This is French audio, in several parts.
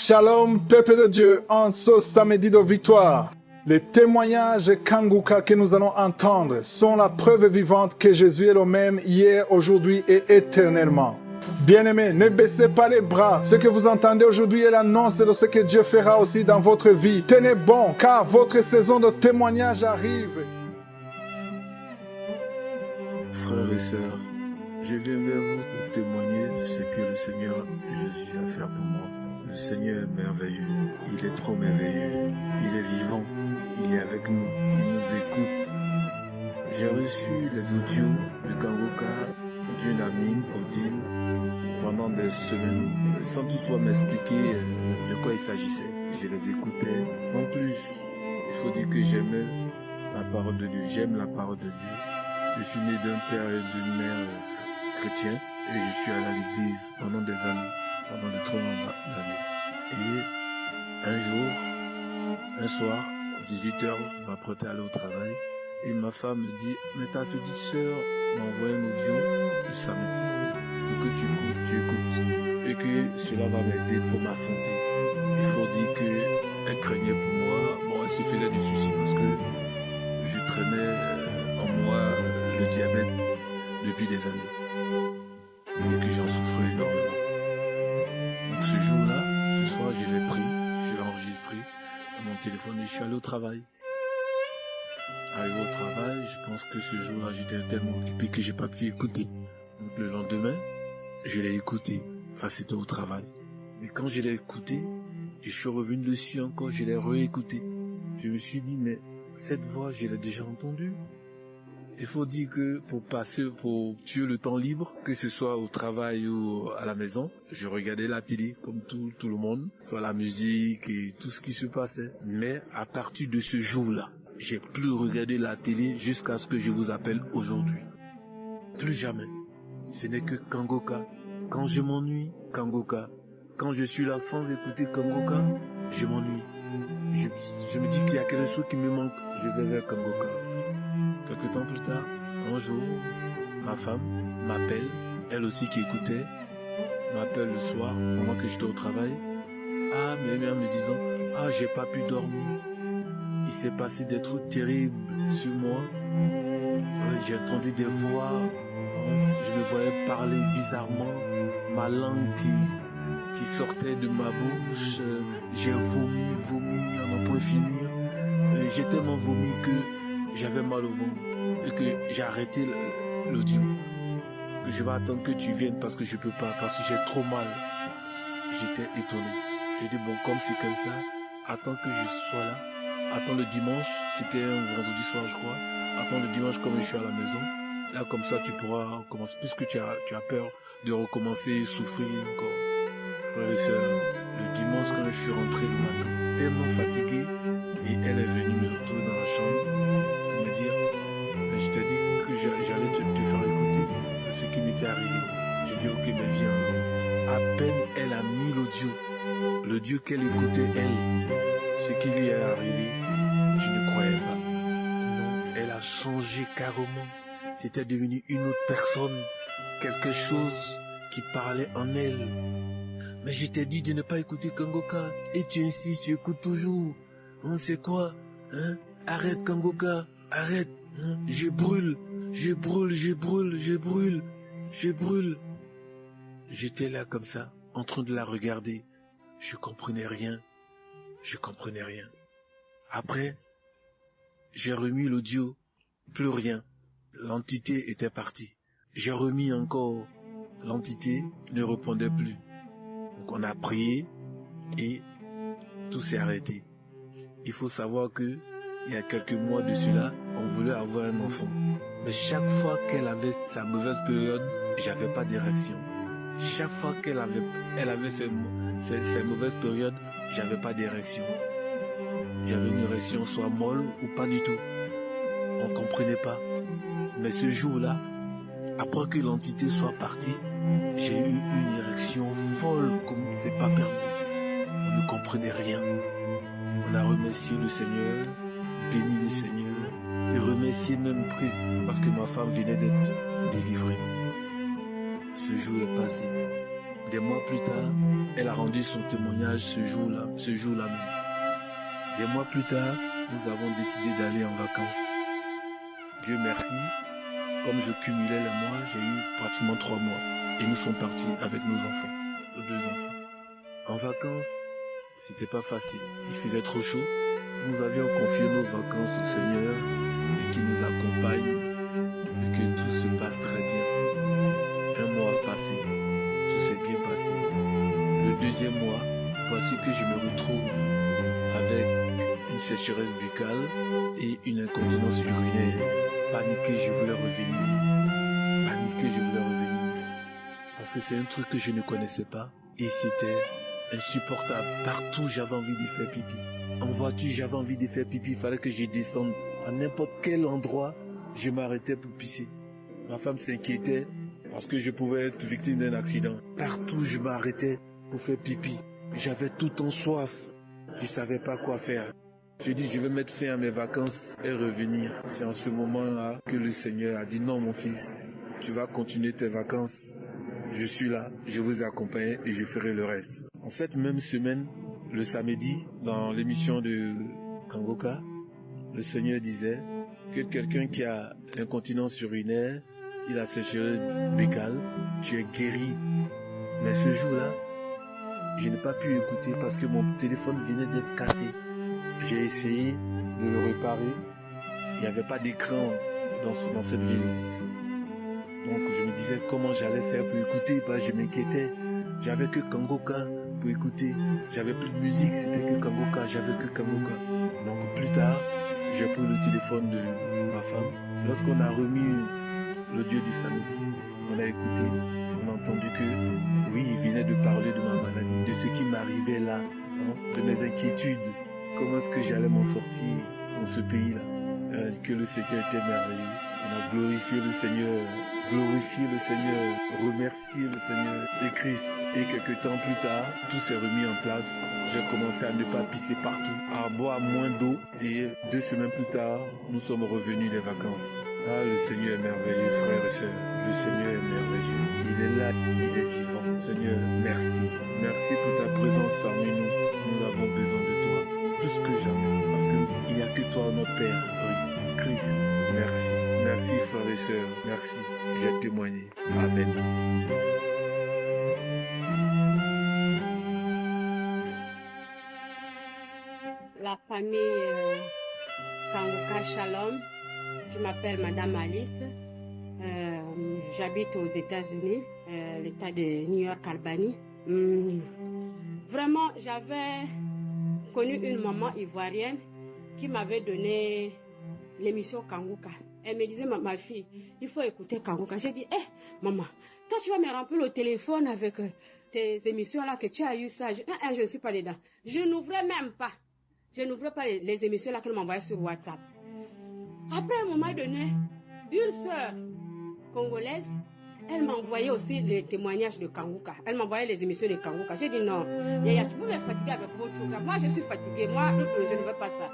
Shalom, peuple de Dieu, en ce samedi de victoire. Les témoignages Kanguka que nous allons entendre sont la preuve vivante que Jésus est le même hier, aujourd'hui et éternellement. Bien-aimés, ne baissez pas les bras. Ce que vous entendez aujourd'hui est l'annonce de ce que Dieu fera aussi dans votre vie. Tenez bon, car votre saison de témoignage arrive. Frères et sœurs, je viens vers vous pour témoigner de ce que le Seigneur Jésus a fait pour moi. Le Seigneur est merveilleux, il est trop merveilleux, il est vivant, il est avec nous, il nous écoute. J'ai reçu les audios de Kangoka, d'une amie, Odile, pendant des semaines, sans toutefois m'expliquer de quoi il s'agissait. Je les écoutais sans plus. Il faut dire que j'aimais la parole de Dieu, j'aime la parole de Dieu. Je suis né d'un père et d'une mère chrétiens et je suis allé à l'église pendant des années, pendant de trop longues années. Et un jour, un soir, 18h, je m'apprêtais à aller au travail et ma femme me dit « Mais ta petite sœur m'a envoyé un audio le samedi pour que tu écoutes et que cela va m'aider pour ma santé. » Il faut dire qu'elle craignait pour moi, bon, elle se faisait du souci parce que je traînais en moi le diabète depuis des années et que j'en souffrais énormément. Donc ce jour-là, ce soir, je l'ai pris, je l'ai enregistré dans mon téléphone et je suis allé au travail. Arrivé au travail, je pense que ce jour-là, j'étais tellement occupé que j'ai pas pu écouter. Donc le lendemain, je l'ai écouté. Enfin, c'était au travail. Et quand je l'ai écouté, je suis revenu dessus encore, je l'ai réécouté. Je me suis dit, mais cette voix, je l'ai déjà entendue. Il faut dire que pour tuer le temps libre, que ce soit au travail ou à la maison, je regardais la télé comme tout le monde, soit la musique et tout ce qui se passait. Mais à partir de ce jour-là, j'ai plus regardé la télé jusqu'à ce que je vous appelle aujourd'hui. Plus jamais. Ce n'est que Kangoka. Quand je m'ennuie, Kangoka. Quand je suis là sans écouter Kangoka, je m'ennuie. Je me dis qu'il y a quelque chose qui me manque. Je vais vers Kangoka. Quelques temps plus tard, un jour, ma femme m'appelle, elle aussi qui écoutait, m'appelle le soir pendant que j'étais au travail. Ah, mais en me disant, ah, j'ai pas pu dormir. Il s'est passé des trucs terribles sur moi. J'ai entendu des voix. Je me voyais parler bizarrement. Ma langue qui sortait de ma bouche. J'ai vomi à n'en point finir. J'ai tellement vomi que j'avais mal au ventre et que j'ai arrêté l'audio. Que je vais attendre que tu viennes parce que je peux pas, parce que j'ai trop mal. J'étais étonné. J'ai dit bon, comme c'est comme ça, attends que je sois là. Attends le dimanche, c'était un vendredi soir je crois. Attends le dimanche comme je suis à la maison. Là comme ça tu pourras recommencer. Puisque tu as peur de recommencer, souffrir encore. Frères et sœurs, le dimanche quand je suis rentré le matin, tellement fatigué, et elle est venue me retrouver dans la chambre pour me dire je t'ai dit que j'allais te faire écouter ce qui m'était arrivé. J'ai dit ok mais viens alors. À peine elle a mis l'audio qu'elle écoutait elle, ce qui lui est arrivé, je ne croyais pas. Non, elle a changé carrément. C'était devenu une autre personne, quelque chose qui parlait en elle. Mais je t'ai dit de ne pas écouter Kangoka et tu insistes, tu écoutes toujours. C'est quoi? Arrête Kangoka, arrête. Je brûle. J'étais là comme ça, en train de la regarder. Je comprenais rien. Après, j'ai remis l'audio, plus rien. L'entité était partie. J'ai remis encore, l'entité ne répondait plus. Donc on a prié et tout s'est arrêté. Il faut savoir que il y a quelques mois de cela, on voulait avoir un enfant. Mais chaque fois qu'elle avait sa mauvaise période, j'avais pas d'érection. Chaque fois qu'elle avait ses mauvaises périodes, j'avais pas d'érection. J'avais une érection soit molle ou pas du tout. On comprenait pas. Mais ce jour-là, après que l'entité soit partie, j'ai eu une érection folle comme c'est pas permis. On ne comprenait rien. On a remercié le Seigneur, béni le Seigneur, et remercié même Christ parce que ma femme venait d'être délivrée. Ce jour est passé. Des mois plus tard, elle a rendu son témoignage ce jour-là même. Des mois plus tard, nous avons décidé d'aller en vacances. Dieu merci, comme je cumulais les mois, j'ai eu pratiquement 3 mois. Et nous sommes partis avec nos enfants, nos 2 enfants. En vacances, c'était pas facile. Il faisait trop chaud. Nous avions confié nos vacances au Seigneur et qu'il nous accompagne et que tout se passe très bien. 1 mois passé, tout s'est bien passé. Le 2e mois, voici que je me retrouve avec une sécheresse buccale et une incontinence urinaire. Paniqué, je voulais revenir. Parce que c'est un truc que je ne connaissais pas et c'était insupportable. Partout, j'avais envie de faire pipi. En voiture, j'avais envie de faire pipi. Il fallait que je descende. À n'importe quel endroit, je m'arrêtais pour pisser. Ma femme s'inquiétait parce que je pouvais être victime d'un accident. Partout, je m'arrêtais pour faire pipi. J'avais tout le temps soif. Je ne savais pas quoi faire. J'ai dit, je vais mettre fin à mes vacances et revenir. C'est en ce moment-là que le Seigneur a dit, non mon fils, tu vas continuer tes vacances. Je suis là, je vous accompagne et je ferai le reste. En cette même semaine, le samedi, dans l'émission de Kangoka, le Seigneur disait que quelqu'un qui a l'incontinence urinaire, il a sécheresse buccale, tu es guéri. Mais ce jour-là, je n'ai pas pu écouter parce que mon téléphone venait d'être cassé. J'ai essayé de le réparer. Il n'y avait pas d'écran dans cette ville. Donc je me disais comment j'allais faire pour écouter. Je m'inquiétais. J'avais que Kangoka pour écouter. J'avais plus de musique, c'était que Kangoka. J'avais que Kangoka. Donc plus tard, j'ai pris le téléphone de ma femme. Lorsqu'on a remis l'audio du samedi, on a écouté. On a entendu que, oui, il venait de parler de ma maladie, de ce qui m'arrivait là, de mes inquiétudes. Comment est-ce que j'allais m'en sortir dans ce pays-là? Que le Seigneur était merveilleux. On a glorifié le Seigneur, remercié le Seigneur et Christ. Et quelques temps plus tard, tout s'est remis en place. J'ai commencé à ne pas pisser partout, à boire moins d'eau. Et 2 semaines plus tard, nous sommes revenus des vacances. Ah, le Seigneur est merveilleux, frères et sœurs. Le Seigneur est merveilleux. Il est là, il est vivant. Seigneur, merci. Merci pour ta présence parmi nous. Nous avons besoin de toi. Plus que jamais, parce qu'il n'y a que toi, notre Père, oui, Christ. Merci, merci frères et sœurs, merci, j'ai témoigné. Amen. La famille Kangoka Shalom, je m'appelle Madame Alice, j'habite aux États-Unis, l'État de New York, Albany. Vraiment, j'avais connu une maman ivoirienne qui m'avait donné l'émission Kangoka. Elle me disait, ma fille, il faut écouter Kangoka. J'ai dit, maman, toi tu vas me remplir le téléphone avec tes émissions là que tu as eu ça. Je ne suis pas dedans. Je n'ouvrais même pas. Je n'ouvrais pas les émissions là qu'elle m'envoyait sur WhatsApp. Après, un moment donné, une sœur congolaise, elle m'envoyait aussi les témoignages de Kangoka. Elle m'envoyait les émissions de Kangoka. J'ai dit non, Yaya, tu peux me fatiguer avec votre programme. Moi, je suis fatiguée. Moi, je ne veux pas ça.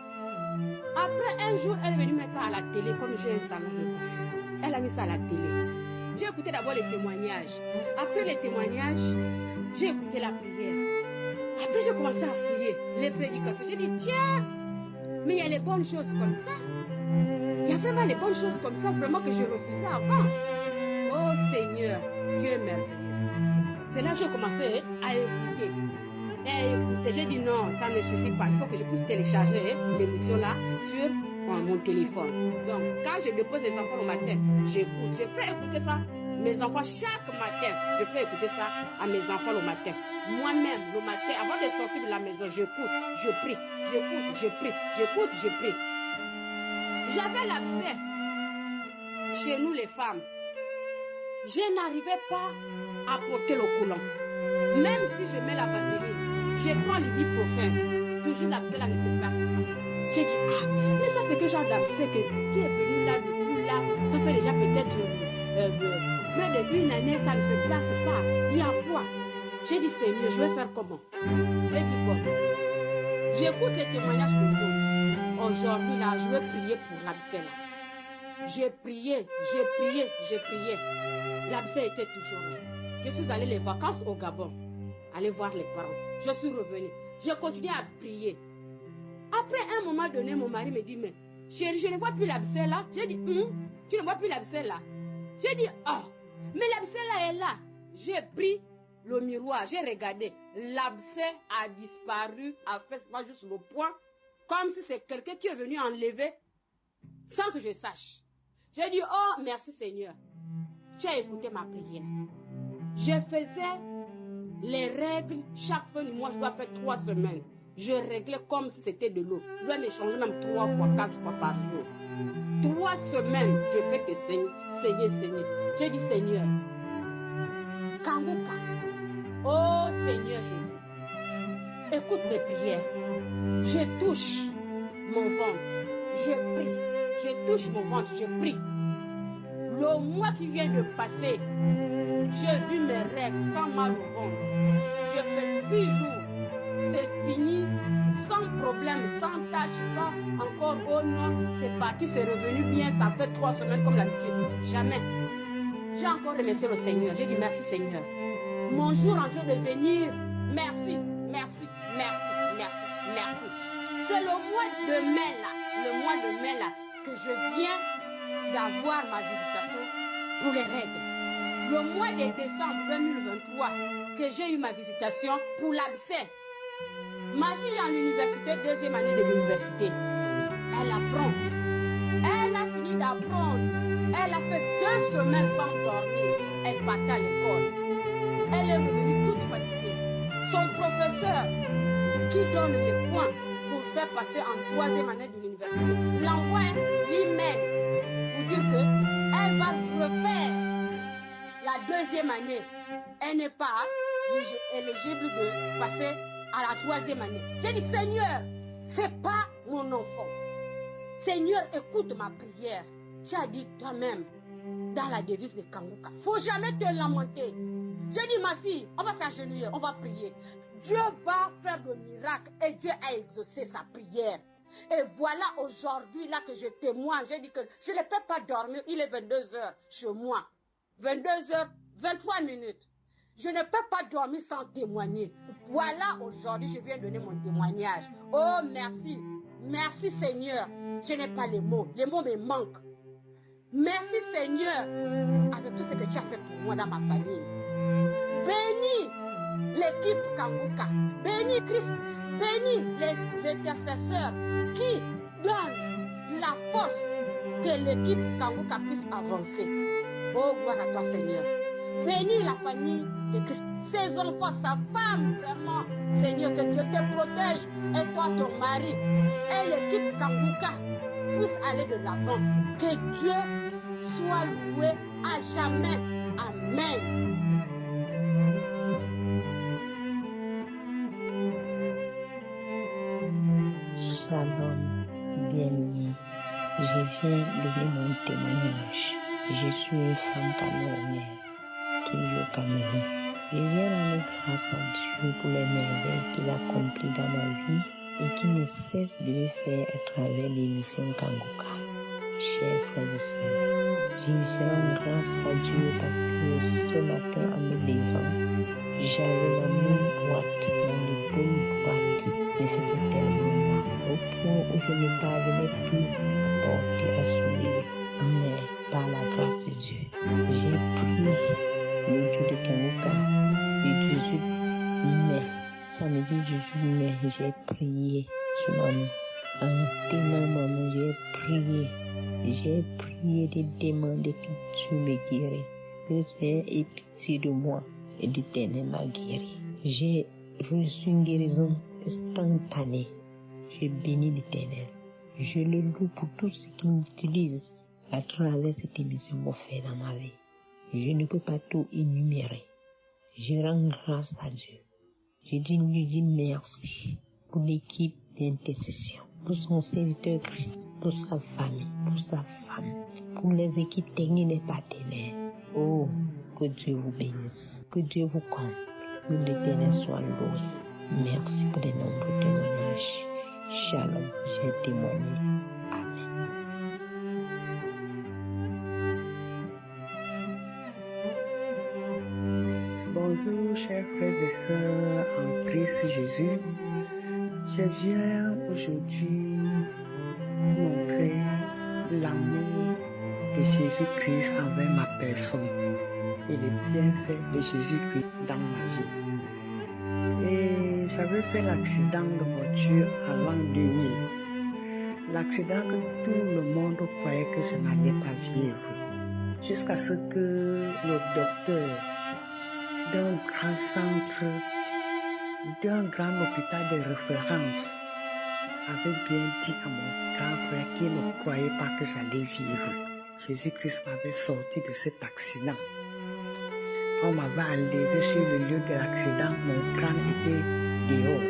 Après, un jour, elle est venue mettre ça à la télé, comme j'ai un salon de coiffure. Elle a mis ça à la télé. J'ai écouté d'abord les témoignages. Après les témoignages, j'ai écouté la prière. Après, j'ai commencé à fouiller les prédications. J'ai dit, tiens, mais il y a les bonnes choses comme ça. Il y a vraiment les bonnes choses comme ça, vraiment que je refusais avant. Oh Seigneur, Dieu est merveilleux. C'est là que j'ai commencé à écouter. J'ai dit non, ça ne suffit pas. Il faut que je puisse télécharger l'émission là sur mon téléphone. Donc, quand je dépose les enfants le matin, j'écoute. Je fais écouter ça mes enfants chaque matin. Je fais écouter ça à mes enfants le matin. Moi-même, le matin, avant de sortir de la maison, j'écoute, je prie, j'écoute, je prie, j'écoute, je prie. J'avais l'abcès chez nous les femmes. Je n'arrivais pas à porter le coulant. Même si je mets la vaseline, je prends l'ibuprofène, toujours l'abcès là ne se passe pas. J'ai dit, mais ça c'est quel genre d'abcès qui est venu là, depuis là, ça fait déjà peut-être près d'1 année, ça ne se passe pas. Il y a quoi? J'ai dit, Seigneur, je vais faire comment? J'ai dit, bon, j'écoute les témoignages de vous. Aujourd'hui là, je vais prier pour l'abcès là. J'ai prié. L'abcès était toujours là. Je suis allée les vacances au Gabon, aller voir les parents. Je suis revenue. J'ai continué à prier. Après un moment donné, mon mari me dit, mais chérie, je ne vois plus l'abcès là. J'ai dit, tu ne vois plus l'abcès là. J'ai dit, mais l'abcès là est là. J'ai pris le miroir, j'ai regardé. L'abcès a disparu, a fait juste le point, comme si c'est quelqu'un qui est venu enlever sans que je sache. J'ai dit, oh, merci Seigneur. Tu as écouté ma prière. Je faisais les règles chaque fin du mois, je dois faire 3 semaines. Je réglais comme si c'était de l'eau. Je dois m'échanger même 3 fois, 4 fois par jour. 3 semaines, je fais que saigner. J'ai dit, Seigneur, Kanguka, oh Seigneur Jésus, écoute mes prières. Je touche mon ventre, je prie. Je touche mon ventre, je prie. Le mois qui vient de passer, j'ai vu mes règles sans mal au ventre. Je fais 6 jours. C'est fini, sans problème, sans tâche, sans encore, oh non, c'est parti, c'est revenu bien, ça fait 3 semaines comme l'habitude. Jamais. J'ai encore remercié le Seigneur. J'ai dit merci Seigneur. Mon jour en jour de venir, merci. C'est le mois de mai là, que je viens d'avoir ma visitation pour les règles. Le mois de décembre 2023, que j'ai eu ma visitation pour l'abcès. Ma fille est en université, 2e année de l'université. Elle apprend. Elle a fini d'apprendre. Elle a fait 2 semaines sans dormir. Elle partait à l'école. Elle est revenue toute fatiguée. Son professeur, qui donne les points pour faire passer en 3e année de l'université, l'envoie l'email pour dire qu'elle va refaire la 2e année. Elle n'est pas éligible de passer à la 3e année. J'ai dit, Seigneur, c'est pas mon enfant. Seigneur, écoute ma prière. Tu as dit toi-même dans la devise de Kanguka, faut jamais te lamenter. J'ai dit, ma fille, on va s'agenouiller, on va prier. Dieu va faire le miracle et Dieu a exaucé sa prière. Et voilà aujourd'hui là que je témoigne. J'ai dit que je ne peux pas dormir. Il est 22h chez moi. 22h, 23 minutes. Je ne peux pas dormir sans témoigner. Voilà aujourd'hui, je viens donner mon témoignage. Oh, merci. Merci Seigneur. Je n'ai pas les mots. Les mots me manquent. Merci Seigneur avec tout ce que tu as fait pour moi dans ma famille. Bénis l'équipe Kanguka. Bénis Christ. Bénis les intercesseurs qui donnent la force que l'équipe Kanguka puisse avancer. Oh, gloire à toi Seigneur. Bénis la famille de Christ, ses enfants, sa femme, vraiment. Seigneur, que Dieu te protège. Et toi, ton mari, et l'équipe Kanguka puissent aller de l'avant. Que Dieu soit loué à jamais. Amen. Shalom, bien-aimé. Je viens donner mon témoignage. Je suis une femme camerounaise qui vit au Cameroun. Je viens rendre grâce à Dieu pour les merveilles qu'il accomplit dans ma vie et qui ne cesse de le faire à travers l'émission Kanguka. Chers frères et sœurs, je rends grâce à Dieu parce que ce matin en me levant, j'avais la main droite, mon épaule droite, mais c'était tellement mal au point où je ne parvenais plus à porter, à soulever. Mais par la grâce de Dieu, j'ai prié le jour de Kanguka, le 18 mai, samedi 18 mai, j'ai prié sur maman. En tenant maman, j'ai prié de demander que Dieu me guérisse, que le Seigneur ait pitié de moi et l'Éternel m'a guéri. J'ai reçu une guérison instantanée. Je bénis l'Éternel. Je le loue pour tout ce qu'il utilise à travers cette émission pour faire dans ma vie. Je ne peux pas tout énumérer. Je rends grâce à Dieu. Je lui dis merci pour l'équipe d'intercession, pour son serviteur Christ, pour sa famille, pour sa femme, pour les équipes techniques et partenaires. Oh, que Dieu vous bénisse, que Dieu vous comble, que l'Éternel soit loué. Merci pour les nombreux témoignages. Shalom, j'ai témoigné. Amen. Je viens aujourd'hui montrer l'amour de Jésus-Christ envers ma personne et les bienfaits de Jésus-Christ dans ma vie. Et j'avais fait l'accident de voiture en l'an 2000. L'accident que tout le monde croyait que je n'allais pas vivre. Jusqu'à ce que le docteur d'un grand centre, d'un grand hôpital de référence avait bien dit à mon grand frère qu'il ne croyait pas que j'allais vivre. Jésus-Christ m'avait sorti de cet accident. On m'avait enlevé sur le lieu de l'accident, mon crâne était dehors.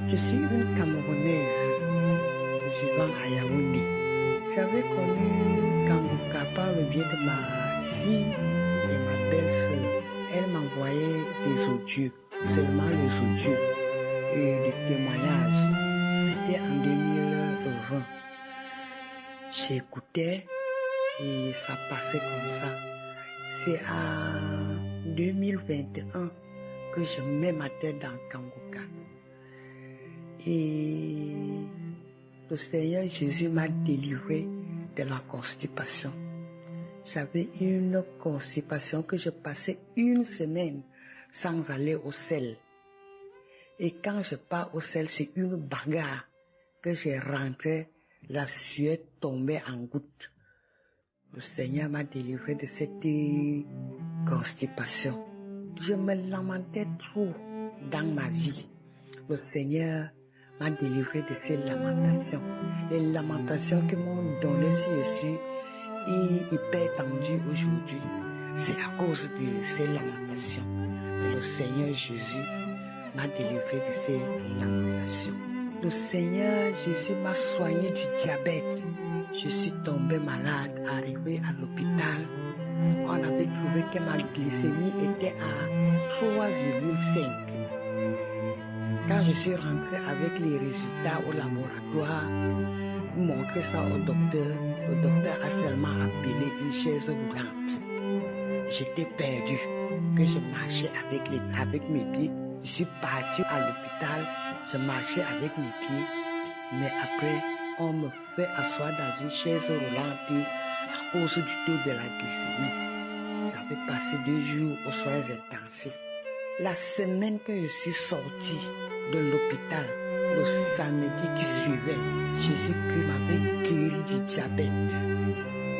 Je suis une Camerounaise vivant à Yaoundé. J'avais connu Kanguka par le biais de ma fille et ma belle-sœur. Elle m'envoyait des audios, seulement les audios et des témoignages. C'était en 2020. J'écoutais et ça passait comme ça. C'est en 2021 que je mets ma tête dans Kanguka. Et le Seigneur Jésus m'a délivré de la constipation. J'avais une constipation que je passais une semaine sans aller au sel. Et quand je pars au sel, c'est une bagarre que j'ai rentrée, la sueur tombait en gouttes. Le Seigneur m'a délivré de cette constipation. Je me lamentais trop dans ma vie. Le Seigneur m'a délivré de ces lamentations. Les lamentations qui m'ont donné si je suis hyper tendu aujourd'hui. C'est à cause de ces lamentations. Et le Seigneur Jésus m'a délivré de ces lamentations. Le Seigneur Jésus m'a soigné du diabète. Je suis tombé malade, arrivé à l'hôpital. On avait trouvé que ma glycémie était à 3,5. Quand je suis rentré avec les résultats au laboratoire, montrer ça au docteur, le docteur a seulement appelé une chaise roulante. J'étais perdu, que je marchais avec mes pieds. Je suis parti à l'hôpital, je marchais avec mes pieds, mais après, on me fait asseoir dans une chaise roulante à cause du taux de la glycémie. J'avais passé 2 jours aux soins intensifs. La semaine que je suis sorti de l'hôpital, le samedi qui suivait, Jésus-Christ m'avait guéri du diabète.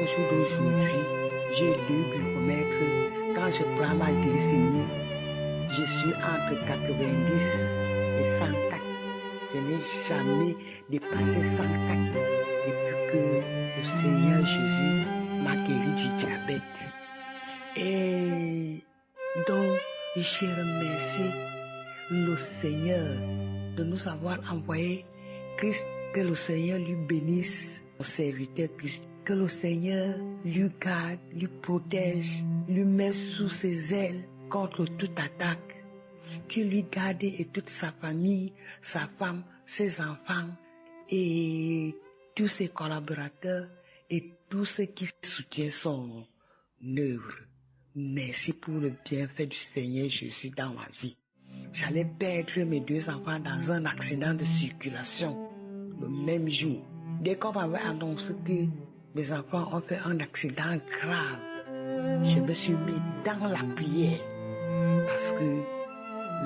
Au jour d'aujourd'hui, j'ai 2 glucomètres. Quand je prends ma glycémie, je suis entre 90 et 104. Je n'ai jamais dépassé 104 depuis que le Seigneur Jésus m'a guéri du diabète. Et donc, je remercie le Seigneur de nous avoir envoyé Christ. Que le Seigneur lui bénisse, mon serviteur Christ. Que le Seigneur lui garde, lui protège, lui met sous ses ailes contre toute attaque. Qu'il lui garde et toute sa famille, sa femme, ses enfants et tous ses collaborateurs et tous ceux qui soutiennent son œuvre. Merci pour le bienfait du Seigneur Jésus dans ma vie. J'allais perdre mes 2 enfants dans un accident de circulation le même jour. Dès qu'on m'avait annoncé que mes enfants ont fait un accident grave, je me suis mis dans la prière parce que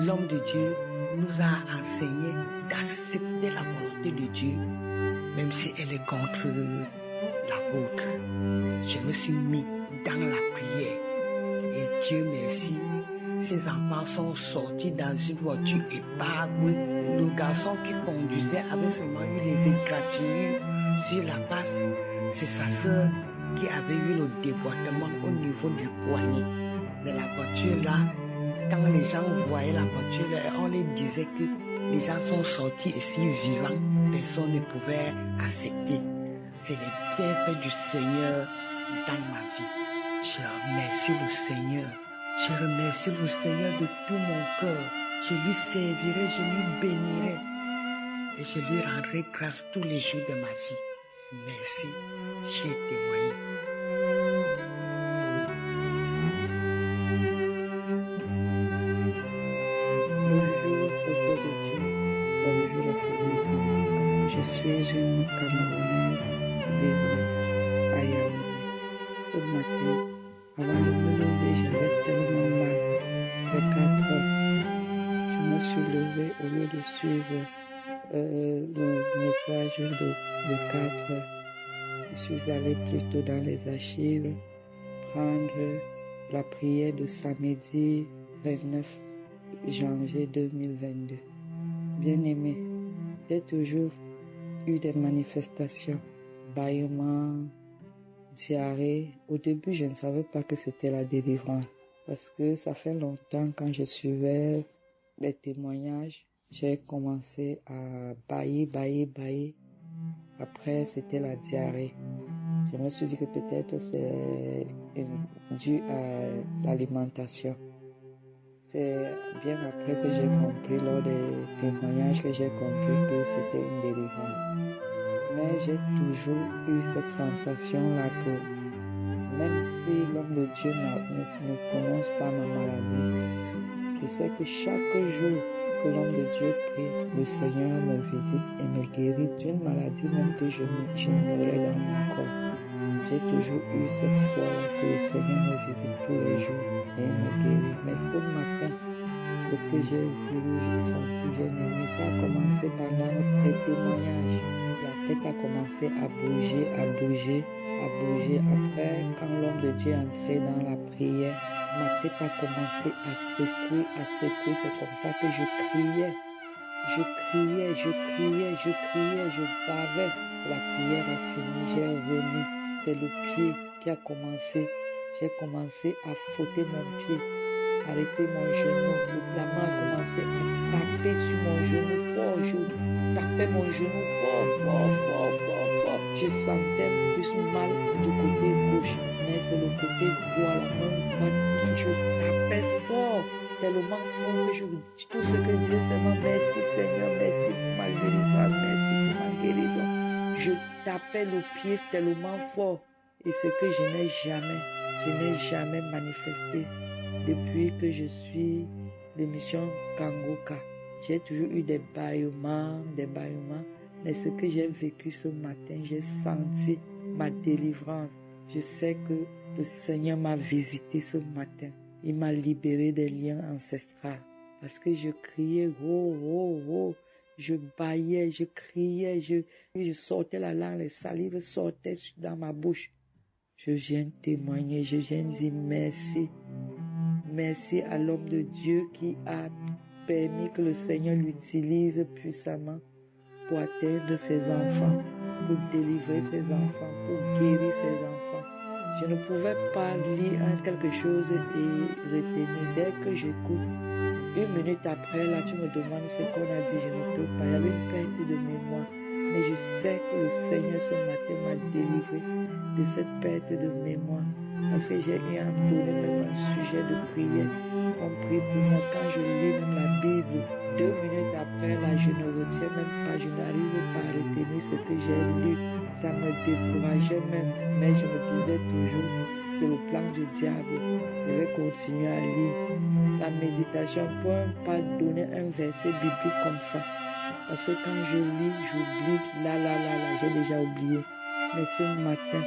l'homme de Dieu nous a enseigné d'accepter la volonté de Dieu, même si elle est contre la vôtre. Je me suis mis dans la prière. Et Dieu merci, ces enfants sont sortis dans une voiture épave. Le garçon qui conduisait avait seulement eu les éclatures sur la face. C'est sa sœur qui avait eu le déboîtement au niveau du poignet. Mais la voiture là, quand les gens voyaient la voiture là, on les disait que les gens sont sortis ici vivants. Personne ne pouvait accepter. C'est les bienfaits du Seigneur dans ma vie. Je remercie le Seigneur. Je remercie le Seigneur de tout mon cœur. Je lui servirai, je lui bénirai. Et je lui rendrai grâce tous les jours de ma vie. Merci, j'ai témoigné. Bonjour, peuple de Dieu. Bonjour, les jeune Camerounaise vivant à Yaoundé. Ce matin, avant de me lever, j'avais tellement mal. Vers 4 heures, je me suis levée au lieu de suivre le nettoyage de 4 heures. Je suis allée plutôt dans les archives prendre la prière de samedi 29 janvier 2022. Bien-aimé, j'ai toujours eu des manifestations, bâillements, diarrhée. Au début, je ne savais pas que c'était la délivrance parce que ça fait longtemps quand je suivais les témoignages, j'ai commencé à bailler. Après, c'était la diarrhée. Je me suis dit que peut-être c'est dû à l'alimentation. C'est bien après que j'ai compris, lors des témoignages, que j'ai compris que c'était une délivrance. Mais j'ai toujours eu cette sensation-là que même si l'homme de Dieu ne prononce pas ma maladie, je sais que chaque jour que l'homme de Dieu prie, le Seigneur me visite et me guérit d'une maladie même que j'ignorais dans mon corps. J'ai toujours eu cette foi-là que le Seigneur me visite tous les jours et il me guérit. Mais ce matin, ce que j'ai vu, j'ai senti bien aimé, ça a commencé pendant les témoignages. La tête a commencé à bouger. Après, quand l'homme de Dieu est entré dans la prière, ma tête a commencé à secouer. C'est comme ça que je criais. Je bavais. La prière a fini, j'ai remis. C'est le pied qui a commencé. J'ai commencé à frotter mon pied, arrêter mon genou. La main a commencé à taper sur mon genou fort. Je tapais mon genou fort. Je sentais plus mal du côté gauche, mais c'est le côté droit, la main droite qui je tapais fort. Tellement fort que tout ce que Dieu seulement merci Seigneur, merci pour ma délivrance, merci pour ma guérison. Je tapais le pied tellement fort et ce que je n'ai jamais manifesté depuis que je suis de mission Kangoka. J'ai toujours eu des bâillements, mais ce que j'ai vécu ce matin, j'ai senti ma délivrance. Je sais que le Seigneur m'a visité ce matin. Il m'a libéré des liens ancestraux parce que je criais, oh. Je bâillais, je criais, je sortais la langue, les salives sortaient dans ma bouche. Je viens témoigner, je viens dire merci. Merci à l'homme de Dieu qui a permis que le Seigneur l'utilise puissamment pour atteindre ses enfants, pour délivrer ses enfants, pour guérir ses enfants. Je ne pouvais pas lire quelque chose et retenir. Dès que j'écoute, 1 minute après, là, tu me demandes ce qu'on a dit, je ne peux pas. Il y avait une perte de mémoire. Mais je sais que le Seigneur ce matin m'a délivré de cette perte de mémoire. Parce que j'ai eu à me donner même un sujet de prière. On prie pour moi. Quand je lis même la Bible, 2 minutes après, là, je ne retiens même pas. Je n'arrive pas à retenir ce que j'ai lu. Ça me décourageait même. Mais je me disais toujours, c'est le plan du diable. Je vais continuer à lire. La méditation pour pas donner un verset biblique comme ça. Parce que quand je lis, j'oublie. Là, j'ai déjà oublié. Mais ce matin,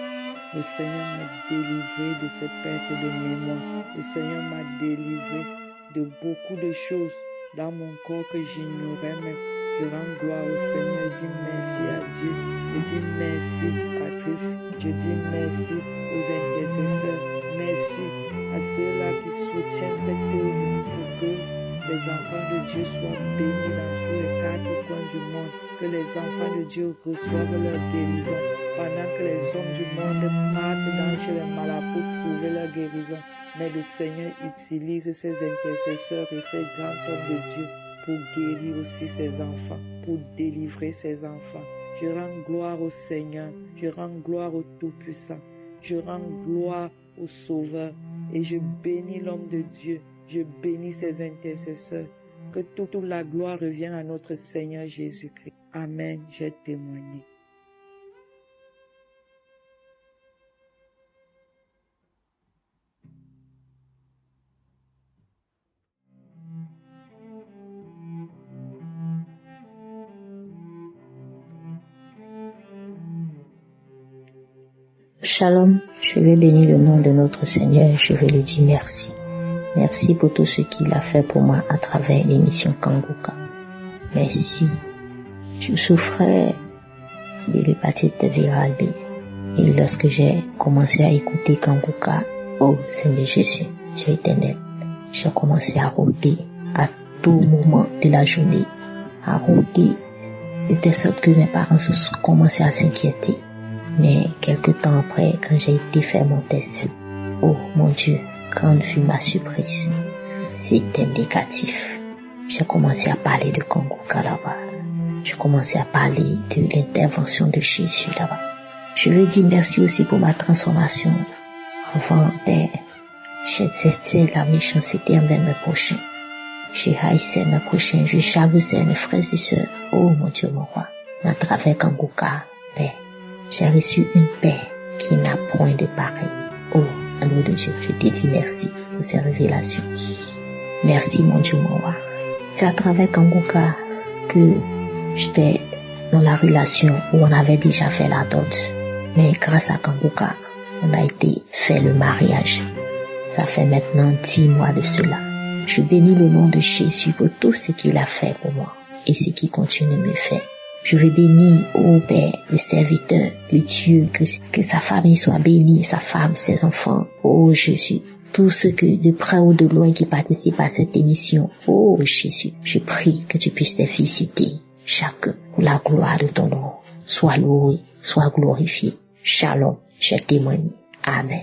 le Seigneur m'a délivré de cette perte de mémoire. Le Seigneur m'a délivré de beaucoup de choses dans mon corps que j'ignorais même. Je rends gloire au Seigneur. Je dis merci à Dieu. Je dis merci à Christ. Je dis merci aux intercesseurs. Merci à ceux-là qui soutiennent cette œuvre pour que les enfants de Dieu soient bénis dans tous les 4 coins du monde. Que les enfants de Dieu reçoivent leur guérison. Pendant que les hommes du monde partent chez les malades pour trouver leur guérison. Mais le Seigneur utilise ses intercesseurs et ses grands hommes de Dieu pour guérir aussi ses enfants, pour délivrer ses enfants. Je rends gloire au Seigneur, je rends gloire au Tout-Puissant, je rends gloire au Sauveur et je bénis l'homme de Dieu, je bénis ses intercesseurs. Que toute la gloire revienne à notre Seigneur Jésus-Christ. Amen, j'ai témoigné. Shalom, je vais bénir le nom de notre Seigneur, je vais lui dire merci. Merci pour tout ce qu'il a fait pour moi à travers l'émission Kanguka. Merci. Je souffrais de l'hépatite virale B. Et lorsque j'ai commencé à écouter Kanguka, oh Seigneur Jésus, Dieu éternel, j'ai commencé à rôder à tout moment de la journée, à rôder de telle sorte que mes parents commençaient à s'inquiéter. Mais quelque temps après, quand j'ai été faire mon test, oh mon Dieu, grande fut ma surprise. C'était négatif. J'ai commencé à parler de Kanguka là-bas. J'ai commencé à parler de l'intervention de Jésus là-bas. Je veux dire merci aussi pour ma transformation. Avant, c'était la méchanceté envers mes prochains. Je haïssais mes prochains, je jalousais mes frères et sœurs. Oh mon Dieu, mon roi. À travers Kanguka, j'ai reçu une paix qui n'a point de pareil. Oh, à nom de Dieu, je te dis merci pour ces révélations. Merci mon Dieu, mon roi. C'est à travers Kanguka que j'étais dans la relation où on avait déjà fait la dot. Mais grâce à Kanguka, on a été fait le mariage. Ça fait maintenant 10 mois de cela. Je bénis le nom de Jésus pour tout ce qu'il a fait pour moi et ce qu'il continue de me faire. Je veux bénir, ô Père, le serviteur de Dieu, que sa famille soit bénie, sa femme, ses enfants. Ô Jésus, tous ceux que de près ou de loin qui participent à cette émission. Ô Jésus, je prie que tu puisses les féliciter, chacun, pour la gloire de ton nom. Sois loué, sois glorifié. Shalom, je témoigne. Amen.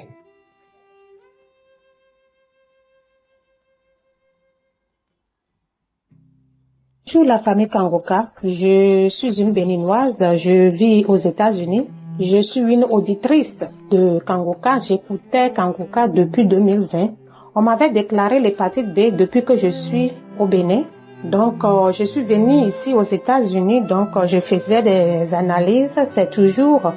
Bonjour la famille Kanguka, je suis une béninoise, je vis aux États-Unis. Je suis une auditrice de Kanguka, j'écoutais Kanguka depuis 2020. On m'avait déclaré l'hépatite B depuis que je suis au Bénin. Donc je suis venue ici aux États-Unis, donc je faisais des analyses, c'est toujours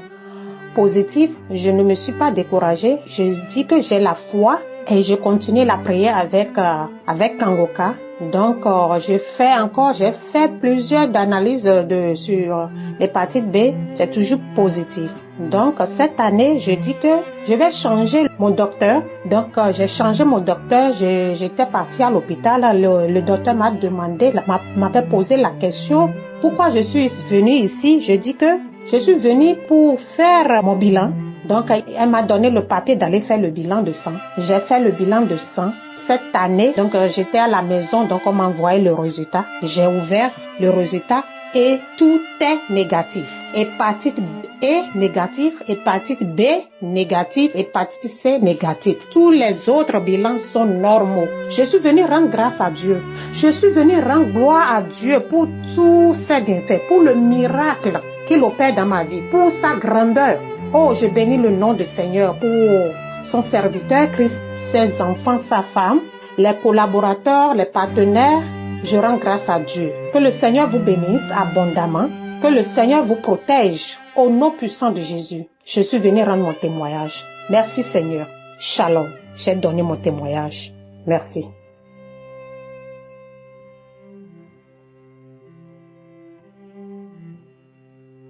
positif. Je ne me suis pas découragée, je dis que j'ai la foi et je continue la prière avec Kanguka. Donc, j'ai fait plusieurs analyses sur l'hépatite B. C'est toujours positif. Donc, cette année, je dis que je vais changer mon docteur. Donc, j'ai changé mon docteur. J'étais partie à l'hôpital. Le docteur m'avait posé la question, pourquoi je suis venue ici? Je dis que je suis venue pour faire mon bilan. Donc, elle m'a donné le papier d'aller faire le bilan de sang. J'ai fait le bilan de sang cette année. Donc, j'étais à la maison, donc on m'a envoyé le résultat. J'ai ouvert le résultat et tout est négatif. Hépatite E négatif, hépatite B négatif, hépatite C négatif. Tous les autres bilans sont normaux. Je suis venue rendre grâce à Dieu. Je suis venue rendre gloire à Dieu pour tous ses bienfaits, pour le miracle qu'il opère dans ma vie, pour sa grandeur. Oh, je bénis le nom du Seigneur pour son serviteur Christ, ses enfants, sa femme, les collaborateurs, les partenaires. Je rends grâce à Dieu. Que le Seigneur vous bénisse abondamment. Que le Seigneur vous protège au nom puissant de Jésus. Je suis venu rendre mon témoignage. Merci Seigneur. Shalom. J'ai donné mon témoignage. Merci.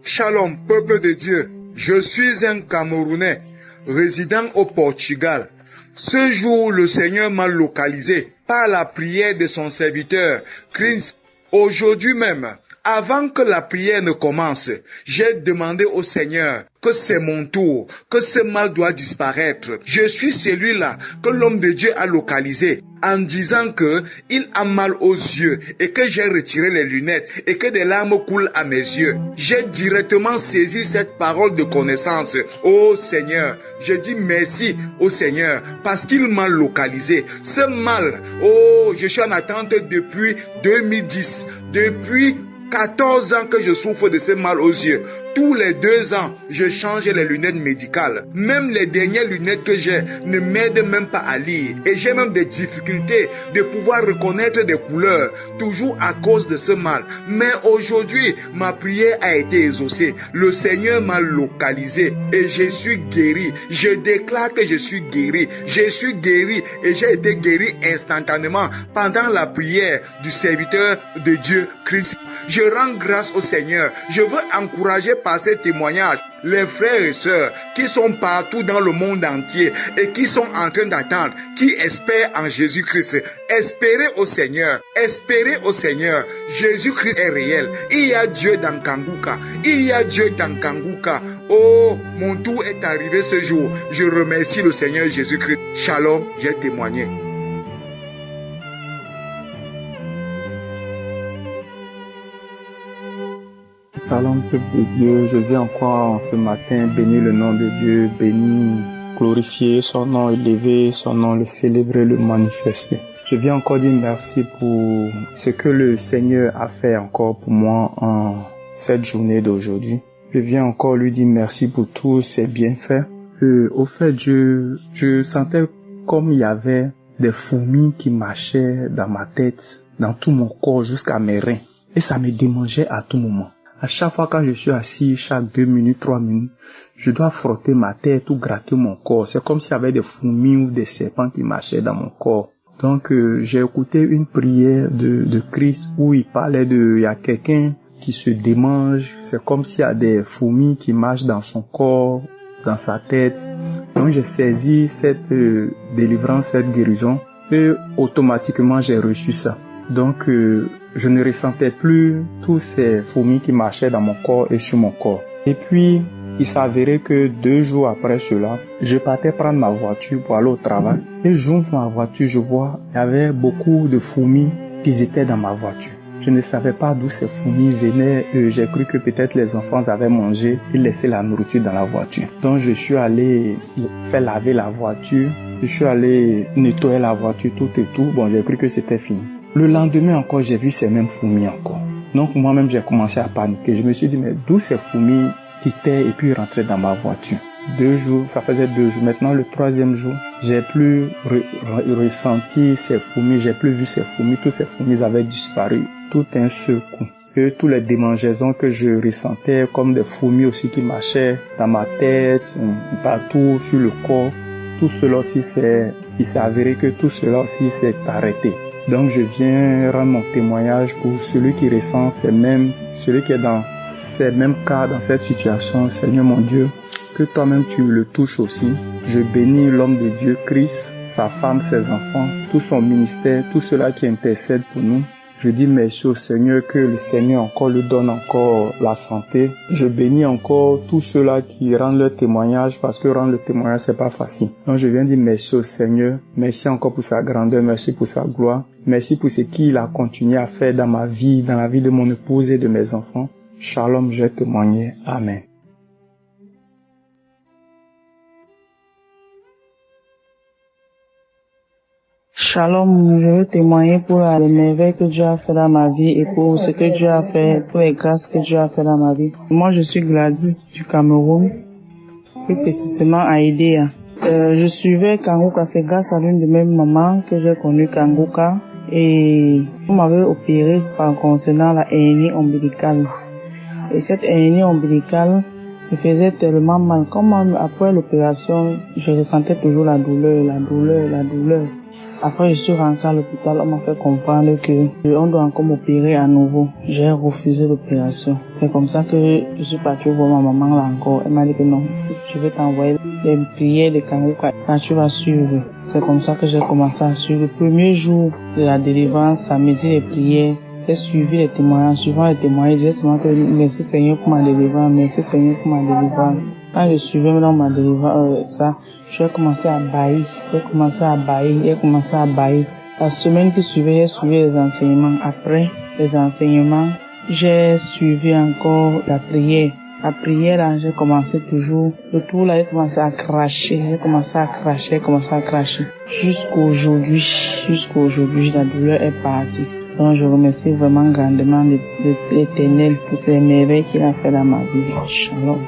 Shalom, peuple de Dieu. Je suis un Camerounais, résident au Portugal. Ce jour, le Seigneur m'a localisé par la prière de son serviteur, Christ. Aujourd'hui même, avant que la prière ne commence, j'ai demandé au Seigneur que c'est mon tour, que ce mal doit disparaître. Je suis celui-là que l'homme de Dieu a localisé en disant que il a mal aux yeux et que j'ai retiré les lunettes et que des larmes coulent à mes yeux. J'ai directement saisi cette parole de connaissance. Oh Seigneur, je dis merci au Seigneur parce qu'il m'a localisé. Ce mal, oh, je suis en attente depuis 2010, depuis 14 ans que je souffre de ce mal aux yeux. Tous les 2 ans, je change les lunettes médicales. Même les dernières lunettes que j'ai ne m'aident même pas à lire. Et j'ai même des difficultés de pouvoir reconnaître des couleurs, toujours à cause de ce mal. Mais aujourd'hui, ma prière a été exaucée. Le Seigneur m'a localisé et je suis guéri. Je déclare que je suis guéri. Je suis guéri et j'ai été guéri instantanément pendant la prière du serviteur de Dieu Christ. Je Je rends grâce au Seigneur. Je veux encourager par ces témoignages les frères et sœurs qui sont partout dans le monde entier et qui sont en train d'attendre, qui espèrent en Jésus-Christ. Espérez au Seigneur. Espérez au Seigneur. Jésus-Christ est réel. Il y a Dieu dans Kanguka. Il y a Dieu dans Kanguka. Oh, mon tour est arrivé ce jour. Je remercie le Seigneur Jésus-Christ. Shalom, j'ai témoigné. Shalom, peuple de Dieu, je viens encore ce matin bénir le nom de Dieu, bénir, glorifier son nom, élever son nom, le célébrer, le manifester. Je viens encore dire merci pour ce que le Seigneur a fait encore pour moi en cette journée d'aujourd'hui. Je viens encore lui dire merci pour tous ses bienfaits. Au fait, je sentais comme il y avait des fourmis qui marchaient dans ma tête, dans tout mon corps jusqu'à mes reins. Et ça me démangeait à tout moment. À chaque fois quand je suis assis, chaque 2 minutes, 3 minutes, je dois frotter ma tête ou gratter mon corps. C'est comme s'il y avait des fourmis ou des serpents qui marchaient dans mon corps. Donc j'ai écouté une prière de Christ où il parlait il y a quelqu'un qui se démange. C'est comme s'il y a des fourmis qui marchent dans son corps, dans sa tête. Donc j'ai saisi cette délivrance, cette guérison et automatiquement j'ai reçu ça. Donc je ne ressentais plus tous ces fourmis qui marchaient dans mon corps et sur mon corps. Et puis, il s'avérait que 2 jours après cela, je partais prendre ma voiture pour aller au travail. Et j'ouvre ma voiture, je vois, il y avait beaucoup de fourmis qui étaient dans ma voiture. Je ne savais pas d'où ces fourmis venaient. J'ai cru que peut-être les enfants avaient mangé et laissé la nourriture dans la voiture. Donc je suis allé faire laver la voiture. Je suis allé nettoyer la voiture, tout et tout. Bon, j'ai cru que c'était fini. Le lendemain encore, j'ai vu ces mêmes fourmis encore. Donc moi-même, j'ai commencé à paniquer. Je me suis dit, mais d'où ces fourmis quittaient et puis rentraient dans ma voiture? 2 jours, ça faisait 2 jours. Maintenant, le 3e jour, j'ai plus ressenti ces fourmis, j'ai plus vu ces fourmis. Toutes ces fourmis avaient disparu tout un seul coup. Et tous les démangeaisons que je ressentais, comme des fourmis aussi qui marchaient dans ma tête, partout sur le corps, tout cela aussi il s'est avéré que tout cela aussi s'est arrêté. Donc je viens rendre mon témoignage pour celui qui ressent celui qui est dans ces mêmes cas, dans cette situation. Seigneur mon Dieu, que toi-même tu le touches aussi. Je bénis l'homme de Dieu, Christ, sa femme, ses enfants, tout son ministère, tout cela qui intercède pour nous. Je dis merci au Seigneur, que le Seigneur encore lui donne encore la santé. Je bénis encore tous ceux-là qui rendent leur témoignage, parce que rendre le témoignage, c'est pas facile. Donc je viens dire merci au Seigneur. Merci encore pour sa grandeur, merci pour sa gloire. Merci pour ce qu'il a continué à faire dans ma vie, dans la vie de mon épouse et de mes enfants. Shalom, j'ai témoigné. Amen. Shalom, je veux témoigner pour les merveilles que Dieu a fait dans ma vie et pour ce que Dieu a fait, pour les grâces que Dieu a fait dans ma vie. Moi, je suis Gladys du Cameroun, plus précisément à Idéa. Je suivais Kanguka, c'est grâce à l'une de mes mamans que j'ai connu Kanguka, et on m'avait opéré par concernant la hernie ombilicale. Et cette hernie ombilicale me faisait tellement mal. Comme après l'opération, je ressentais toujours la douleur. Après, je suis rentrée à l'hôpital, on m'a fait comprendre que on doit encore m'opérer à nouveau. J'ai refusé l'opération. C'est comme ça que je suis partie voir ma maman là encore. Elle m'a dit que non, je vais t'envoyer les prières de Kanguka. Là, tu vas suivre. C'est comme ça que j'ai commencé à suivre. Le premier jour de la délivrance, samedi, les prières. J'ai suivi les témoignages. Suivant les témoignages, j'ai dit que merci Seigneur pour ma délivrance, merci Seigneur pour ma délivrance. Quand je suivais maintenant ma délivrance, j'ai commencé à bailler. La semaine qui suivait, j'ai suivi les enseignements. Après les enseignements, j'ai suivi encore la prière. La prière, là, j'ai commencé toujours. Le tour, là, j'ai commencé à cracher. Jusqu'à aujourd'hui, la douleur est partie. Donc, je remercie vraiment grandement l'Éternel pour ces merveilles qu'il a fait dans ma vie. Shalom.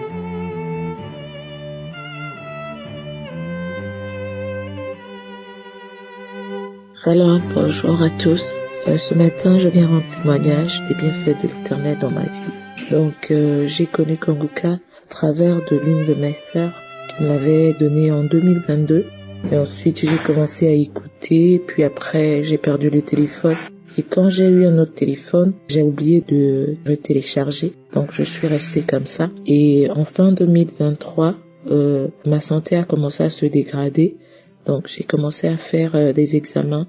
Shalom, bonjour à tous. Ce matin, je viens rendre témoignage des bienfaits de l'Éternel dans ma vie. Donc, j'ai connu Kanguka à travers de l'une de mes sœurs qui me l'avait donné en 2022. Et ensuite, j'ai commencé à écouter. Puis après, j'ai perdu le téléphone. Et quand j'ai eu un autre téléphone, j'ai oublié de le télécharger. Donc je suis restée comme ça. Et en fin 2023, ma santé a commencé à se dégrader. Donc j'ai commencé à faire des examens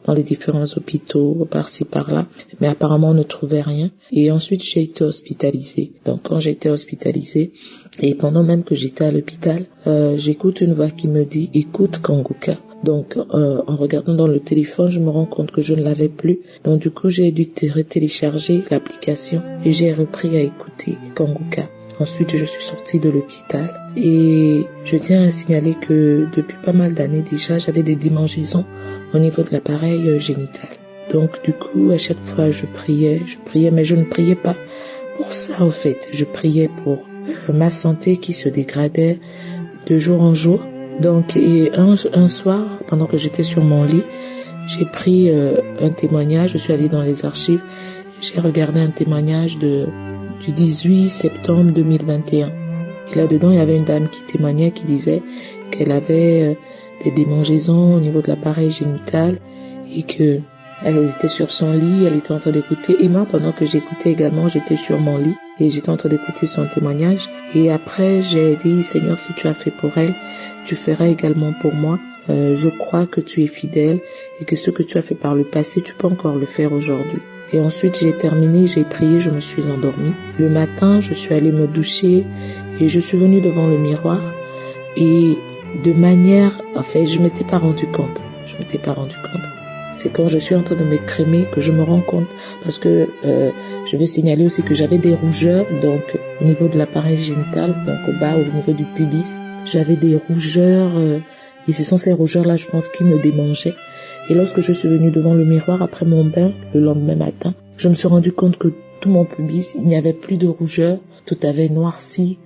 dans les différents hôpitaux, par-ci, par-là. Mais apparemment, on ne trouvait rien. Et ensuite, j'ai été hospitalisée. Donc quand j'étais hospitalisée, et pendant même que j'étais à l'hôpital, j'écoute une voix qui me dit « Écoute Kanguka ». Donc, en regardant dans le téléphone, je me rends compte que je ne l'avais plus. Donc, du coup, j'ai dû télécharger l'application et j'ai repris à écouter Kanguka. Ensuite, je suis sortie de l'hôpital et je tiens à signaler que depuis pas mal d'années déjà, j'avais des démangeaisons au niveau de l'appareil génital. Donc, du coup, à chaque fois, je priais, mais je ne priais pas pour ça, en fait. Je priais pour ma santé qui se dégradait de jour en jour. Donc, et un soir, pendant que j'étais sur mon lit, j'ai pris un témoignage, je suis allée dans les archives, j'ai regardé un témoignage du 18 septembre 2021. Et là-dedans, il y avait une dame qui témoignait, qui disait qu'elle avait des démangeaisons au niveau de l'appareil génital et que elle était sur son lit, elle était en train d'écouter. Et moi, pendant que j'écoutais également, j'étais sur mon lit et j'étais en train d'écouter son témoignage. Et après, j'ai dit, Seigneur, si tu as fait pour elle, tu feras également pour moi. Je crois que tu es fidèle et que ce que tu as fait par le passé, tu peux encore le faire aujourd'hui. Et ensuite, j'ai terminé, j'ai prié, je me suis endormie. Le matin, je suis allée me doucher et je suis venue devant le miroir. Et de manière, je m'étais pas rendu compte. C'est quand je suis en train de m'écrémer que je me rends compte, parce que je vais signaler aussi que j'avais des rougeurs, donc au niveau de l'appareil génital, donc au bas, au niveau du pubis, j'avais des rougeurs, et ce sont ces rougeurs-là, je pense, qui me démangeaient. Et lorsque je suis venue devant le miroir après mon bain, le lendemain matin, je me suis rendu compte que tout mon pubis, il n'y avait plus de rougeurs, tout avait noirci.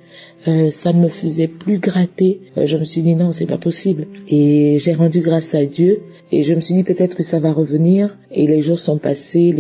Ça ne me faisait plus gratter. Je me suis dit non, c'est pas possible. Et j'ai rendu grâce à Dieu et je me suis dit peut-être que ça va revenir. Et les jours sont passés.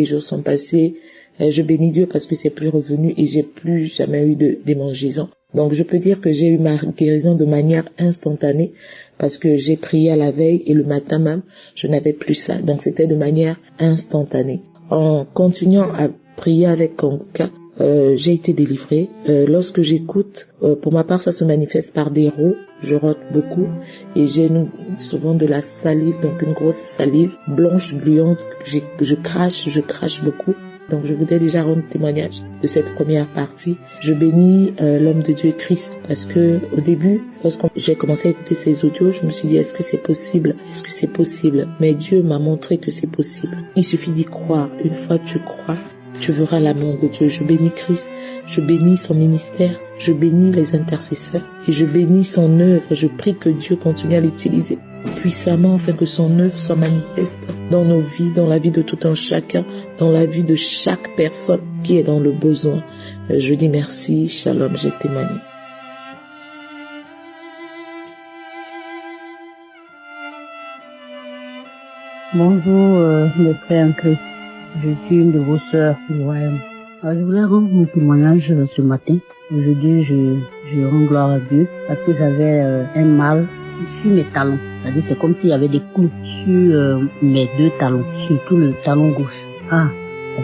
Je bénis Dieu parce que c'est plus revenu et j'ai plus jamais eu de démangeaison. Donc je peux dire que j'ai eu ma guérison de manière instantanée parce que j'ai prié à la veille et le matin même, je n'avais plus ça. Donc c'était de manière instantanée. En continuant à prier avec Kanguka, j'ai été délivrée. Lorsque j'écoute, pour ma part, ça se manifeste par des rots. Je rote beaucoup et j'ai souvent de la salive, donc une grosse salive blanche, gluante. Je crache beaucoup. Donc je voudrais déjà rendre témoignage de cette première partie. Je bénis l'homme de Dieu Christ parce que au début, lorsque j'ai commencé à écouter ces audios, je me suis dit est-ce que c'est possible? Mais Dieu m'a montré que c'est possible. Il suffit d'y croire. Une fois tu crois, tu verras l'amour de Dieu. Je bénis Christ, je bénis son ministère, je bénis les intercesseurs et je bénis son œuvre. Je prie que Dieu continue à l'utiliser puissamment afin que son œuvre soit manifeste dans nos vies, dans la vie de tout un chacun, dans la vie de chaque personne qui est dans le besoin. Je dis merci, shalom, j'ai témoigné. Bonjour les frères en Christ. Je suis une de vos sœurs du royaume. Je voulais rendre mon témoignage ce matin. Aujourd'hui, je rends gloire à Dieu parce que j'avais un mal sur mes talons. C'est-à-dire, c'est comme s'il y avait des clous sur mes deux talons, surtout le talon gauche. Ça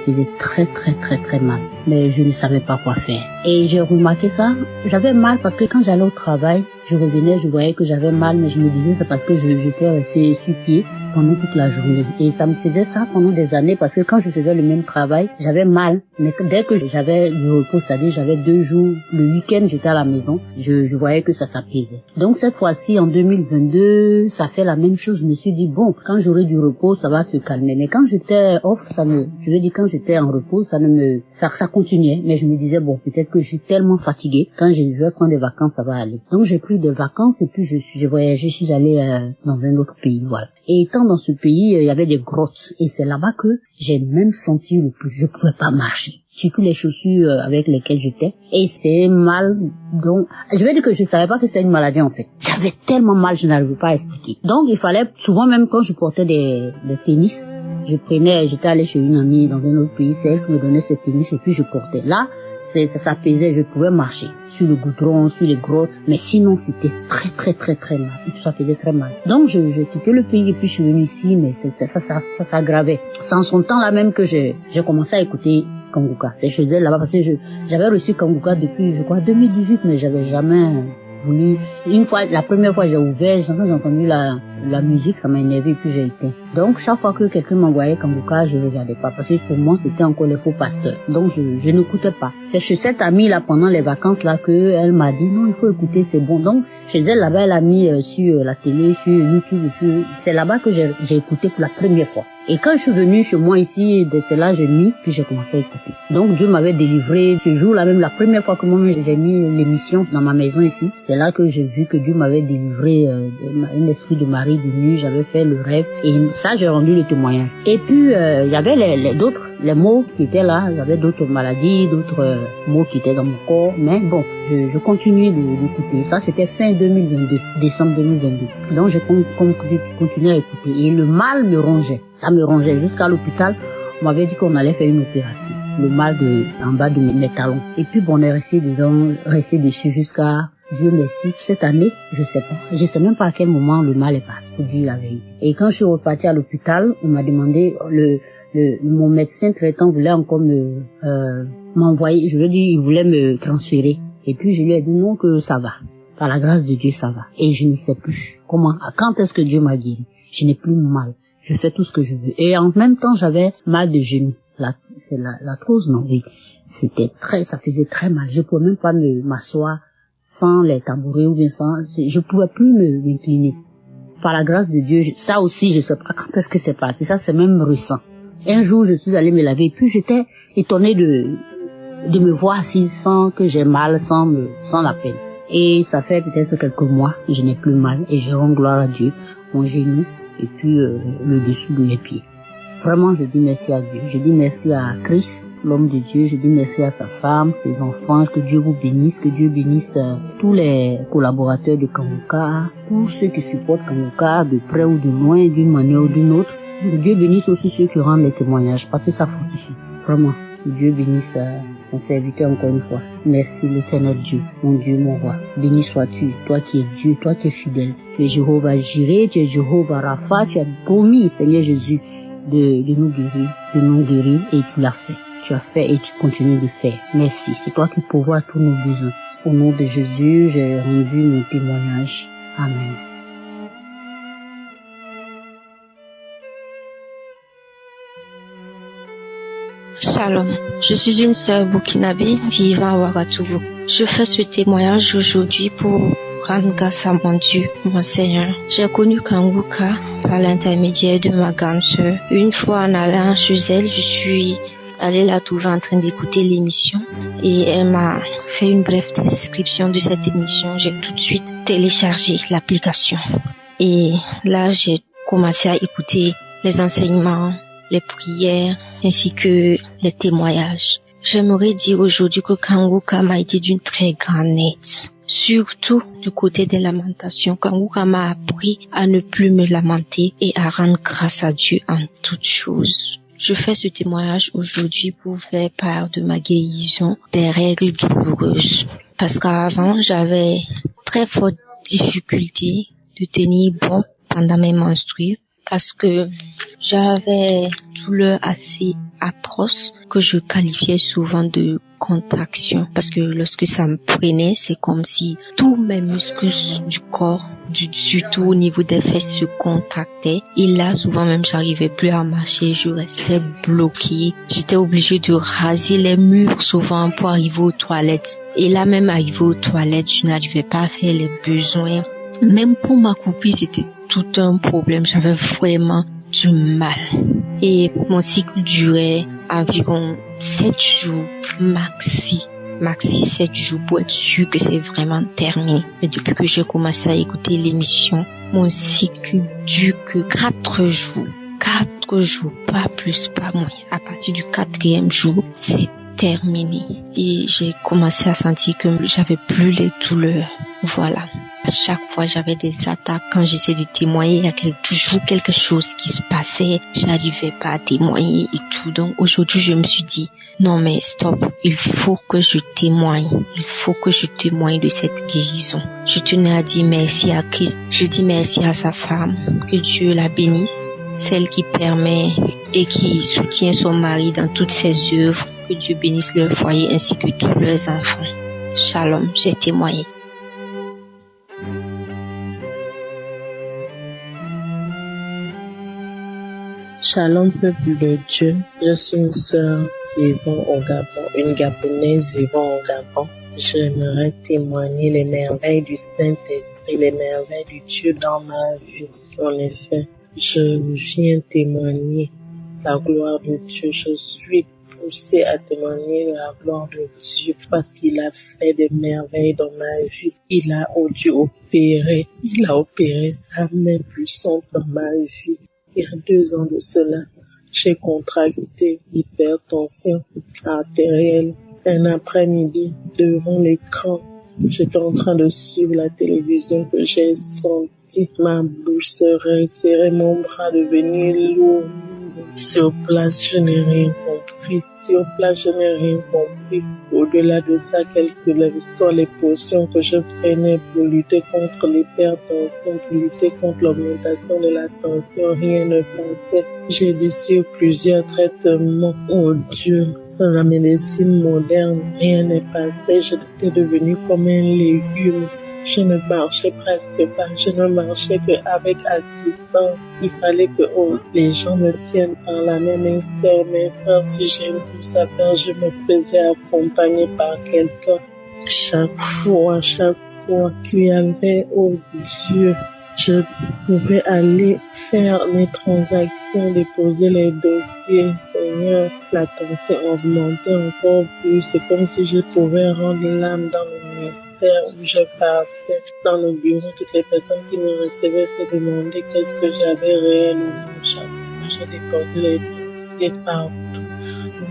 faisait très mal. Mais je ne savais pas quoi faire. Et j'ai remarqué ça. J'avais mal parce que quand j'allais au travail, je revenais, je voyais que j'avais mal, mais je me disais c'est parce que j'étais resté sur pied pendant toute la journée. Et ça me faisait ça pendant des années parce que quand je faisais le même travail, j'avais mal. Mais dès que j'avais du repos, c'est-à-dire j'avais 2 jours, le week-end j'étais à la maison, je voyais que ça s'apaisait. Donc cette fois-ci, en 2022, ça fait la même chose. Je me suis dit, bon, quand j'aurai du repos, ça va se calmer. Mais quand j'étais off, quand j'étais en repos, ça continuait. Mais je me disais, bon, peut-être que je suis tellement fatiguée. Quand je vais prendre des vacances, ça va aller. Donc j'ai pris des vacances et puis je voyageais, je suis allée dans un autre pays, voilà. Et étant dans ce pays, il y avait des grottes. Et c'est là-bas que j'ai même senti le plus. Je pouvais pas marcher. Surtout les chaussures avec lesquelles j'étais. Et c'est mal. Donc, je vais dire que je savais pas que c'était une maladie, en fait. J'avais tellement mal, je n'arrivais pas à expliquer. Donc, il fallait, souvent même quand je portais des tennis, j'étais allée chez une amie dans un autre pays, c'est elle qui me donnait ces tennis et puis je portais. Là, ça s'apaisait, je pouvais marcher sur le goudron, sur les grottes, mais sinon c'était très mal, et tout ça faisait très mal. Donc j'ai quitté le pays et puis je suis venue ici, mais ça s'aggravait. C'est en son temps là même que j'ai commencé à écouter Kanguka. C'est chez elle là-bas parce que j'avais reçu Kanguka depuis, je crois, 2018, mais j'avais jamais voulu. Une fois, la première fois j'ai ouvert, j'ai entendu la musique, ça m'a énervé et puis j'ai éteint. Donc chaque fois que quelqu'un m'envoyait Kanguka, je ne regardais pas parce que pour moi c'était encore les faux pasteurs. Donc je n'écoutais pas. C'est chez cette amie là pendant les vacances là que elle m'a dit non, il faut écouter, c'est bon. Donc chez elle là-bas, elle a mis sur la télé, sur YouTube et puis c'est là-bas que j'ai écouté pour la première fois. Et quand je suis venue chez moi ici, c'est là j'ai mis, puis j'ai commencé à écouter. Donc Dieu m'avait délivré ce jour-là même, la première fois que moi j'ai mis l'émission dans ma maison ici, c'est là que j'ai vu que Dieu m'avait délivré un esprit de Marie de nuit, j'avais fait le rêve et ça j'ai rendu le témoignage. Et puis j'avais les mots qui étaient là, j'avais d'autres maladies, d'autres mots qui étaient dans mon corps, mais bon, je continuais d'écouter. Ça c'était fin 2022, décembre 2022. Donc j'ai continué à écouter et le mal me rongeait. Ça me rongeait jusqu'à l'hôpital. On m'avait dit qu'on allait faire une opération. Le mal en bas de mes talons. Et puis bon, on est resté dessus jusqu'à, Dieu merci, cette année, je sais même pas à quel moment le mal est parti, pour dire la vérité. Et quand je suis reparti à l'hôpital, on m'a demandé, mon médecin traitant voulait encore m'envoyer, je veux dire, il voulait me transférer. Et puis je lui ai dit non, que ça va. Par la grâce de Dieu, ça va. Et je ne sais plus comment, quand est-ce que Dieu m'a guéri. Je n'ai plus mal. Je fais tout ce que je veux. Et en même temps, j'avais mal de genou. C'est l'arthrose, non, oui. Ça faisait très mal. Je pouvais même pas m'asseoir sans les tabourets ou bien je pouvais plus m'incliner. Par la grâce de Dieu, ça aussi, je sais pas quand est-ce que c'est parti. Ça, c'est même récent. Un jour, je suis allée me laver, puis j'étais étonnée de me voir assise sans que j'ai mal, sans la peine. Et ça fait peut-être quelques mois, je n'ai plus mal et je rends gloire à Dieu, mon genou et puis le dessous de mes pieds. Vraiment, je dis merci à Dieu. Je dis merci à Christ, l'homme de Dieu. Je dis merci à sa femme, ses enfants. Que Dieu vous bénisse. Que Dieu bénisse tous les collaborateurs de Kanguka, tous ceux qui supportent Kanguka de près ou de loin, d'une manière ou d'une autre. Que Dieu bénisse aussi ceux qui rendent les témoignages parce que ça fortifie. Vraiment, que Dieu bénisse son serviteur encore une fois. Merci l'éternel Dieu, mon Dieu, mon roi. Béni sois-tu, toi qui es Dieu, toi qui es fidèle. Tu es Jéhovah Jireh, tu es Jéhovah Rapha. Tu as promis, Seigneur Jésus, de nous guérir et tu l'as fait. Tu as fait et tu continues de faire. Merci. C'est toi qui pourvois tous nos besoins. Au nom de Jésus, j'ai rendu mon témoignage. Amen. Shalom. Je suis une sœur burkinabé vivant à Ouagadougou. Je fais ce témoignage aujourd'hui pour rendre grâce à mon Dieu, mon Seigneur. J'ai connu Kanguka par l'intermédiaire de ma grande sœur. Une fois en allant chez elle, je suis allée la trouver en train d'écouter l'émission et elle m'a fait une brève description de cette émission. J'ai tout de suite téléchargé l'application et là j'ai commencé à écouter les enseignements, les prières ainsi que les témoignages. J'aimerais dire aujourd'hui que Kanguka m'a été d'une très grande aide. Surtout du côté des lamentations, Kanguka m'a appris à ne plus me lamenter et à rendre grâce à Dieu en toutes choses. Je fais ce témoignage aujourd'hui pour faire part de ma guérison des règles douloureuses. Parce qu'avant, j'avais très forte difficulté de tenir bon pendant mes menstrues. Parce que j'avais douleur assez atroce que je qualifiais souvent de contraction. Parce que lorsque ça me prenait, c'est comme si tous mes muscles du corps, surtout au niveau des fesses, se contractaient. Et là, souvent même, j'arrivais plus à marcher, je restais bloquée. J'étais obligée de raser les murs souvent pour arriver aux toilettes. Et là, même arrivé aux toilettes, je n'arrivais pas à faire les besoins. Même pour m'accroupir, c'était tout un problème. J'avais vraiment du mal. Et mon cycle durait environ 7 jours, maxi 7 jours pour être sûr que c'est vraiment terminé. Mais depuis que j'ai commencé à écouter l'émission, mon cycle dure que 4 jours. 4 jours, pas plus, pas moins. À partir du 4e jour, c'est terminé. Et j'ai commencé à sentir que j'avais plus les douleurs. Voilà. À chaque fois, j'avais des attaques. Quand j'essayais de témoigner, il y a toujours quelque chose qui se passait. J'arrivais pas à témoigner et tout. Donc, aujourd'hui, je me suis dit, non mais stop, il faut que je témoigne. Il faut que je témoigne de cette guérison. Je tenais à dire merci à Christ. Je dis merci à sa femme. Que Dieu la bénisse. Celle qui permet et qui soutient son mari dans toutes ses œuvres. Que Dieu bénisse leur foyer ainsi que tous leurs enfants. Shalom, j'ai témoigné. Shalom, peuple de Dieu. Je suis une sœur vivant au Gabon, une Gabonaise vivant au Gabon. J'aimerais témoigner les merveilles du Saint-Esprit, les merveilles du Dieu dans ma vie. En effet, je viens témoigner la gloire de Dieu. Je suis poussée à témoigner la gloire de Dieu parce qu'il a fait des merveilles dans ma vie. Il a opéré sa main puissante dans ma vie. Il y a 2 ans de cela, j'ai contracté l'hypertension artérielle. Un après-midi, devant l'écran, j'étais en train de suivre la télévision que j'ai senti ma bouche se resserrer, mon bras devenir lourd. Sur place, je n'ai rien compris. Au-delà de ça, quelles que soient les potions que je prenais pour lutter contre l'hypertension, pour lutter contre l'augmentation de la tension, rien ne passait. J'ai dû suivre plusieurs traitements. Oh Dieu, dans la médecine moderne, rien n'est passé. J'étais devenue comme un légume. Je ne marchais presque pas, je ne marchais qu'avec assistance. Il fallait que les gens me tiennent par la main, mes sœurs, mes frères. Si j'ai une course à faire, je me faisais accompagner par quelqu'un. Chaque fois qu'il y avait, oh Dieu, je pouvais aller faire mes transactions, déposer les dossiers. Seigneur, la tension augmentait encore plus. C'est comme si je pouvais rendre l'âme dans le ministère où je partais. Dans le bureau, toutes les personnes qui me recevaient se demandaient qu'est-ce que j'avais réellement. Chaque fois, je déposais les dossiers partout.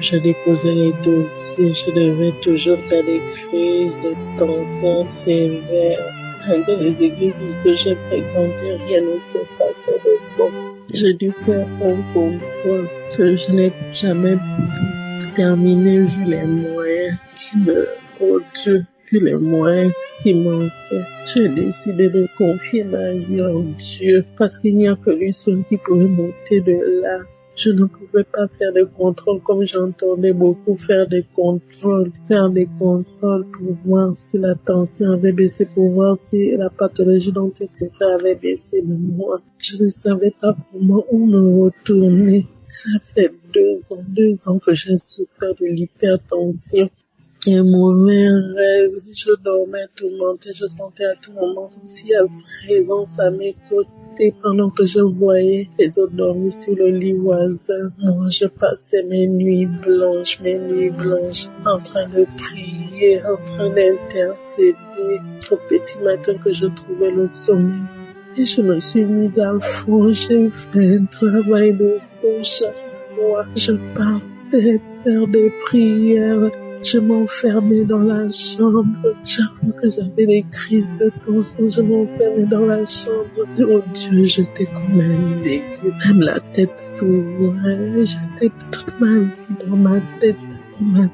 Je déposais les dossiers. Je devais toujours faire des crises de tension sévères. Dans les églises que j'ai fréquentées, rien ne se passait de bon. J'ai dû faire un contrôle que je n'ai jamais terminé vu les moyens qui manquaient. J'ai décidé de confier ma vie en Dieu parce qu'il n'y a que lui seul qui pouvait monter de l'as. Je ne pouvais pas faire de contrôle comme j'entendais beaucoup faire des contrôles pour voir si la tension avait baissé, pour voir si la pathologie dont il souffrait avait baissé. Mais moi, je ne savais pas comment où me retourner. Ça fait 2 ans que j'ai souffert de l'hypertension. Et un mauvais rêve, je dormais tourmentée, je sentais à tout moment comme s'il y avait présence à mes côtés pendant que je voyais les autres dormir sur le lit voisin. Moi, je passais mes nuits blanches, en train de prier, en train d'intercéder. Au petit matin que je trouvais le sommeil. Et je me suis mise à fond, j'ai fait un travail de fond chaque fois. Je partais faire des prières. Je m'enfermais dans la chambre. Chaque fois que j'avais des crises de tension, je m'enfermais dans la chambre. Oh Dieu, j'étais comme un légume. Même la tête s'ouvrait. J'étais toute ma vie dans ma tête.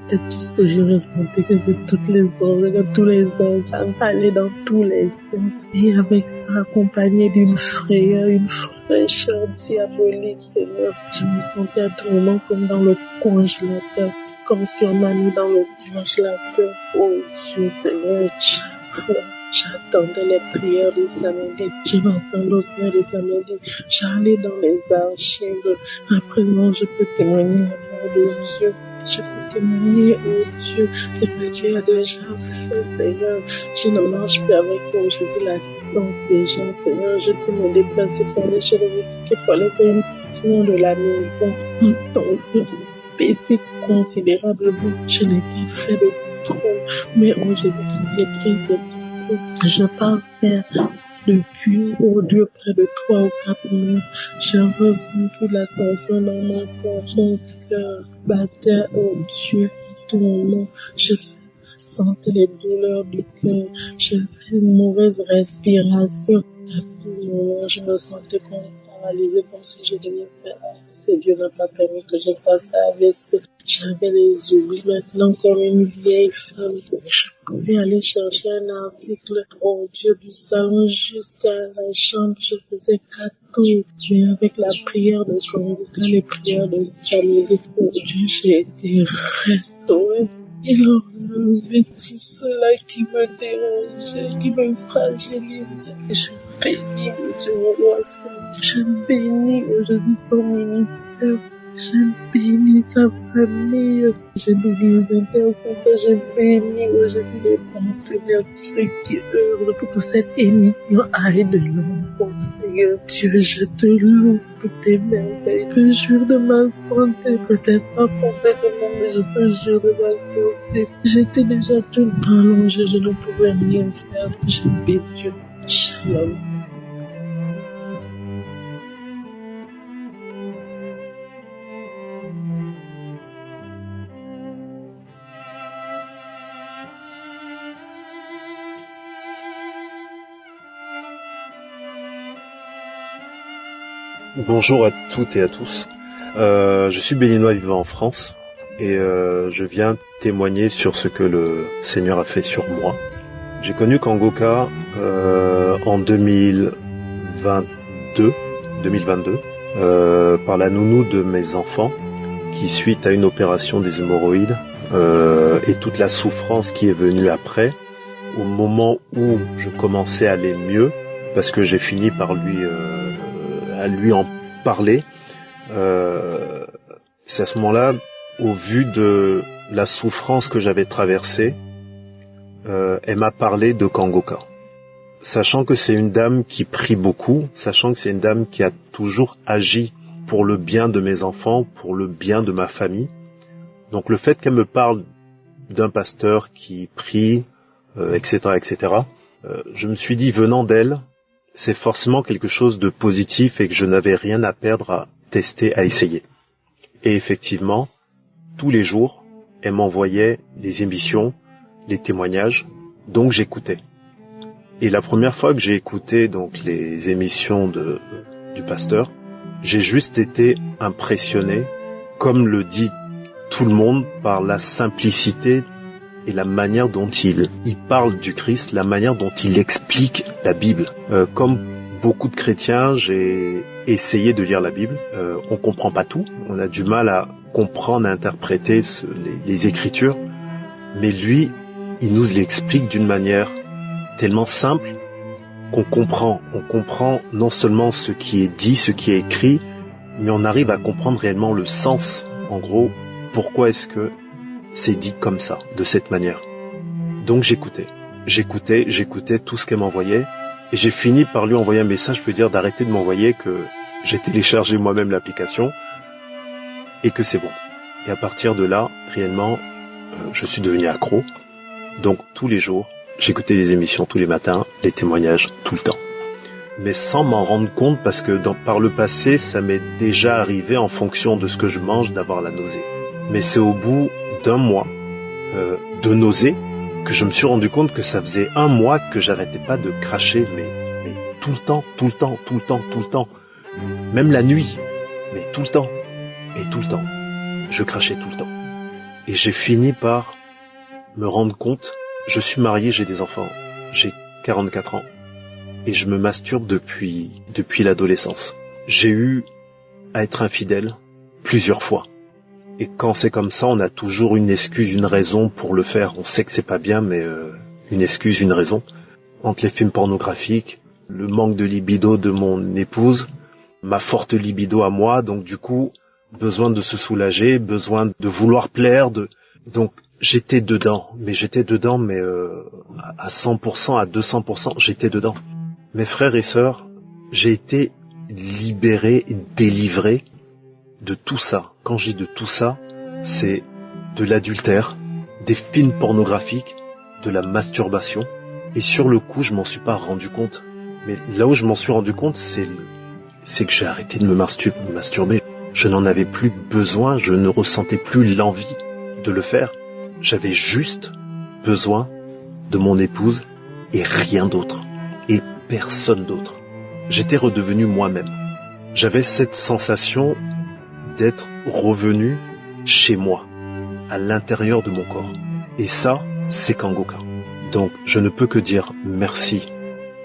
Tout ce que je ressentais, que de toutes les oreilles, de tous les organes, aller dans tous les sens. Et avec ça, accompagné d'une frayeur, une fraîcheur diabolique, Seigneur. Je me sentais à tout moment comme dans le congélateur. Comme si on m'a mis dans le congélateur. Oh Dieu Seigneur, chaque fois, j'attendais les prières du samedi. Je m'entends l'autre prière du samedi. J'allais dans les archives. À présent, je peux témoigner la gloire de Dieu. Je peux témoigner, oh Dieu, ce que Dieu a déjà fait, Seigneur. Je ne marche plus avec, comme je dis, l'assistance des gens, Seigneur. Je peux me déplacer pour aller chez le médecin, pour aller faire une question de la maison. Donc, baissé considérablement. Je n'ai pas fait de contrôle, mais oh, j'ai pris de contrôle. Je pars faire depuis, oh Dieu, près de 3 ou 4 mois. Je ressens la tension dans mon corps, mon cœur battait, oh Dieu, tout le moment. Je sentais les douleurs du cœur. Je fais une mauvaise respiration. À tout moment, je me sentais comme paralysée comme si je devais faire. C'est Dieu n'a pas permis que je fasse avec. J'avais les oublis. Maintenant, comme une vieille femme, je pouvais aller chercher un article au Dieu du salon jusqu'à la chambre. Je faisais 4 tours. Mais avec la prière de Kanguka, les prières de samedi, oh Dieu, j'ai été restaurée. Il a enlevé tout cela qui me dérangeait, qui me fragilisait. Je bénis mon Dieu, mon roi saint. Je bénis mon Jésus son ministère. Je bénis sa famille. Je bénis les intercesseurs. Je bénis mon Jésus les partenaires, tous ceux qui œuvrent pour que cette émission aille de l'avant. Seigneur Dieu, je te loue pour tes merveilles. Je peux jouir de ma santé, peut-être pas complètement, mais je peux jouir de ma santé. J'étais déjà tout le temps allongée, je ne pouvais rien faire. Je bénis Dieu. Shalom. Bonjour à toutes et à tous. Je suis béninois vivant en France et je viens témoigner sur ce que le Seigneur a fait sur moi. J'ai connu Kanguka en 2022 par la nounou de mes enfants qui, suite à une opération des hémorroïdes et toute la souffrance qui est venue après, au moment où je commençais à aller mieux, parce que j'ai fini par lui en parler, c'est à ce moment-là, au vu de la souffrance que j'avais traversée, elle m'a parlé de Kanguka. Sachant que c'est une dame qui prie beaucoup, sachant que c'est une dame qui a toujours agi pour le bien de mes enfants, pour le bien de ma famille. Donc le fait qu'elle me parle d'un pasteur qui prie, etc., je me suis dit, venant d'elle, c'est forcément quelque chose de positif et que je n'avais rien à perdre à tester, à essayer. Et effectivement, tous les jours, elle m'envoyait les émissions, les témoignages, donc j'écoutais. Et la première fois que j'ai écouté donc les émissions du pasteur, j'ai juste été impressionné, comme le dit tout le monde, par la simplicité et la manière dont il parle du Christ, la manière dont il explique la Bible. Comme beaucoup de chrétiens, j'ai essayé de lire la Bible. On comprend pas tout, on a du mal à comprendre, à interpréter les Écritures, mais lui, il nous l'explique d'une manière tellement simple qu'on comprend. On comprend non seulement ce qui est dit, ce qui est écrit, mais on arrive à comprendre réellement le sens. En gros, pourquoi est-ce que c'est dit comme ça, de cette manière. Donc j'écoutais tout ce qu'elle m'envoyait, et j'ai fini par lui envoyer un message, je peux dire d'arrêter de m'envoyer, que j'ai téléchargé moi-même l'application, et que c'est bon. Et à partir de là, réellement, je suis devenu accro. Donc tous les jours, j'écoutais les émissions tous les matins, les témoignages tout le temps. Mais sans m'en rendre compte, parce que par le passé, ça m'est déjà arrivé en fonction de ce que je mange d'avoir la nausée. Mais c'est au bout d'un mois de nausée que je me suis rendu compte que ça faisait 1 mois que j'arrêtais pas de cracher, mais tout le temps. Même la nuit, mais tout le temps. Et tout le temps. Je crachais tout le temps. Et j'ai fini par me rendre compte, je suis marié, j'ai des enfants, j'ai 44 ans. Et je me masturbe depuis l'adolescence. J'ai eu à être infidèle plusieurs fois. Et quand c'est comme ça, on a toujours une excuse, une raison pour le faire. On sait que c'est pas bien, mais une excuse, une raison. Entre les films pornographiques, le manque de libido de mon épouse, ma forte libido à moi, donc du coup, besoin de se soulager, besoin de vouloir plaire, donc j'étais dedans, mais à 100%, à 200%, j'étais dedans. Mes frères et sœurs, j'ai été libéré, délivré de tout ça. Quand je dis de tout ça, c'est de l'adultère, des films pornographiques, de la masturbation. Et sur le coup, je m'en suis pas rendu compte. Mais là où je m'en suis rendu compte, c'est que j'ai arrêté de me masturber. Je n'en avais plus besoin, je ne ressentais plus l'envie de le faire. J'avais juste besoin de mon épouse et rien d'autre. Et personne d'autre. J'étais redevenu moi-même. J'avais cette sensation d'être revenu chez moi, à l'intérieur de mon corps. Et ça, c'est Kangoka. Donc, je ne peux que dire merci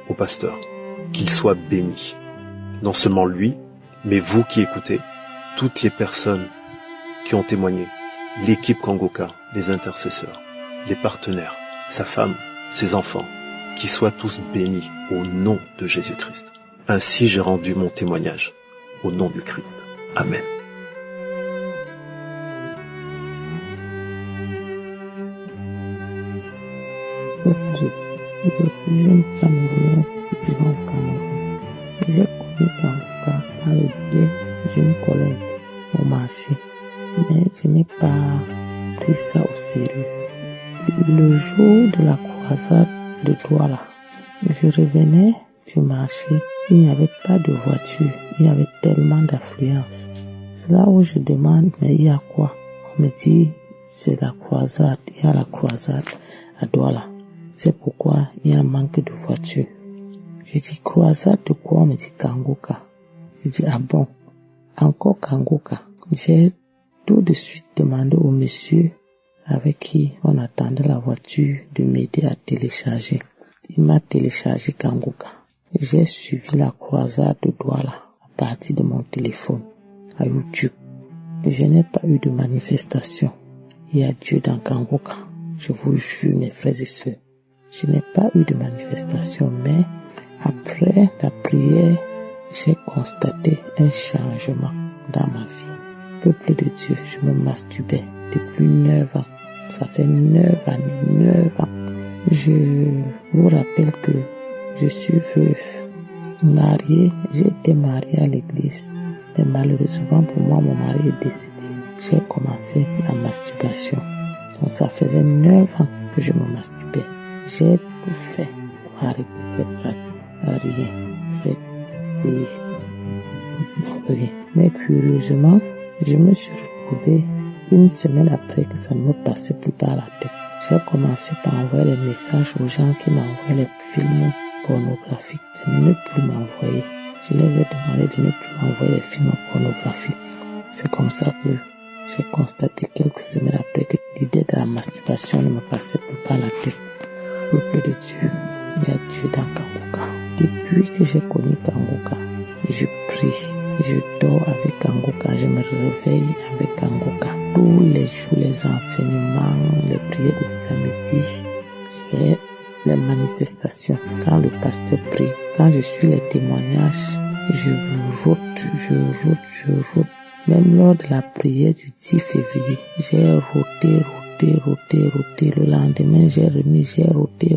au pasteur, qu'il soit béni. Non seulement lui, mais vous qui écoutez, toutes les personnes qui ont témoigné, l'équipe Kangoka, les intercesseurs, les partenaires, sa femme, ses enfants, qu'ils soient tous bénis au nom de Jésus-Christ. Ainsi j'ai rendu mon témoignage au nom du Christ. Amen. Je suis une Camerounaise vivant au Cameroun. J'ai connu Kangoka par le biais d'une collègue au marché, mais je n'ai pas pris ça au sérieux. Le jour de la croisade de Douala, je revenais du marché, il n'y avait pas de voiture, il y avait tellement d'affluents. C'est là où je demande, mais il y a quoi? On me dit, c'est la croisade, il y a la croisade à Douala. C'est pourquoi il y a un manque de voitures. Je dis, croisade de quoi? On me dit Kangoka. Je dis, ah bon, encore Kangoka. J'ai tout de suite demandé au monsieur avec qui on attendait la voiture de m'aider à télécharger. Il m'a téléchargé Kangoka. J'ai suivi la croisade de Douala à partir de mon téléphone, à YouTube. Je n'ai pas eu de manifestation. Il y a Dieu dans Kangoka. Je vous jure, mes frères et sœurs. Je n'ai pas eu de manifestation, mais après la prière, j'ai constaté un changement dans ma vie. Peuple de Dieu, je me masturbais depuis 9 ans. Ça fait 9 ans. Je vous rappelle que je suis veuve, mariée. J'ai été mariée à l'église, mais malheureusement pour moi, mon mari est décédé. J'ai commencé la masturbation. Donc ça faisait 9 ans que je me masturbais. J'ai tout fait pour arrêter cette pratique. Rien. Mais curieusement, je me suis retrouvé une semaine après que ça ne me passait plus par la tête. J'ai commencé par envoyer les messages aux gens qui m'envoyaient les films pornographiques de ne plus m'envoyer. Je les ai demandé de ne plus m'envoyer les films pornographiques. C'est comme ça que j'ai constaté quelques semaines après que l'idée de la masturbation ne me passait plus par la tête. Peuple de Dieu, il y a Dieu dans Kangoka. Depuis que j'ai connu Kangoka, je prie, je dors avec Kangoka, je me réveille avec Kangoka. Tous les jours, les enseignements, les prières de samedi, et les manifestations. Quand le pasteur prie, quand je suis les témoignages, je route. Même lors de la prière du 10 février, j'ai roté. Le lendemain, j'ai remis, j'ai roté.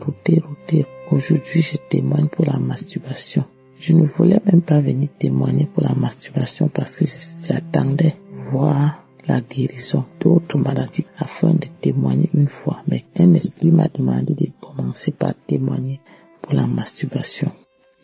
Aujourd'hui, je témoigne pour la masturbation. Je ne voulais même pas venir témoigner pour la masturbation parce que j'attendais voir la guérison d'autres maladies afin de témoigner une fois. Mais un esprit m'a demandé de commencer par témoigner pour la masturbation.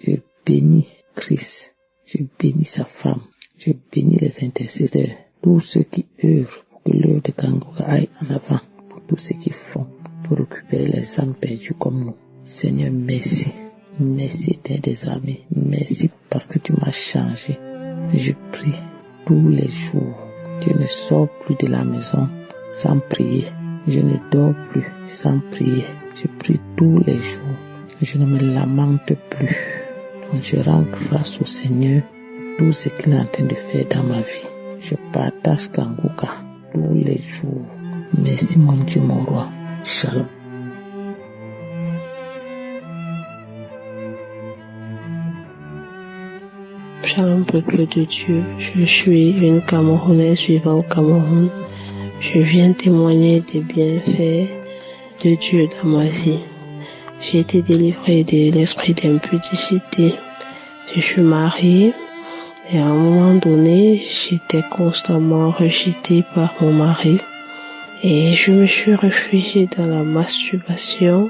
Je bénis Christ, je bénis sa femme, je bénis les intercesseurs, tous ceux qui œuvrent pour que l'œuvre de Kangoka aille en avant, pour tous ceux qui font pour récupérer les âmes perdues comme nous. Seigneur, merci. Merci des armées. Merci parce que tu m'as changé. Je prie tous les jours. Je ne sors plus de la maison sans prier. Je ne dors plus sans prier. Je prie tous les jours. Je ne me lamente plus. Donc je rends grâce au Seigneur pour tout ce qu'il est en train de faire dans ma vie. Je partage Kangoka tous les jours. Merci mon Dieu, mon roi. Shalom. Shalom peuple de Dieu, je suis une Camerounaise vivant au Cameroun. Je viens témoigner des bienfaits de Dieu dans ma vie. J'ai été délivrée de l'esprit d'impudicité. Je suis mariée et à un moment donné, j'étais constamment rejetée par mon mari. Et je me suis réfugiée dans la masturbation.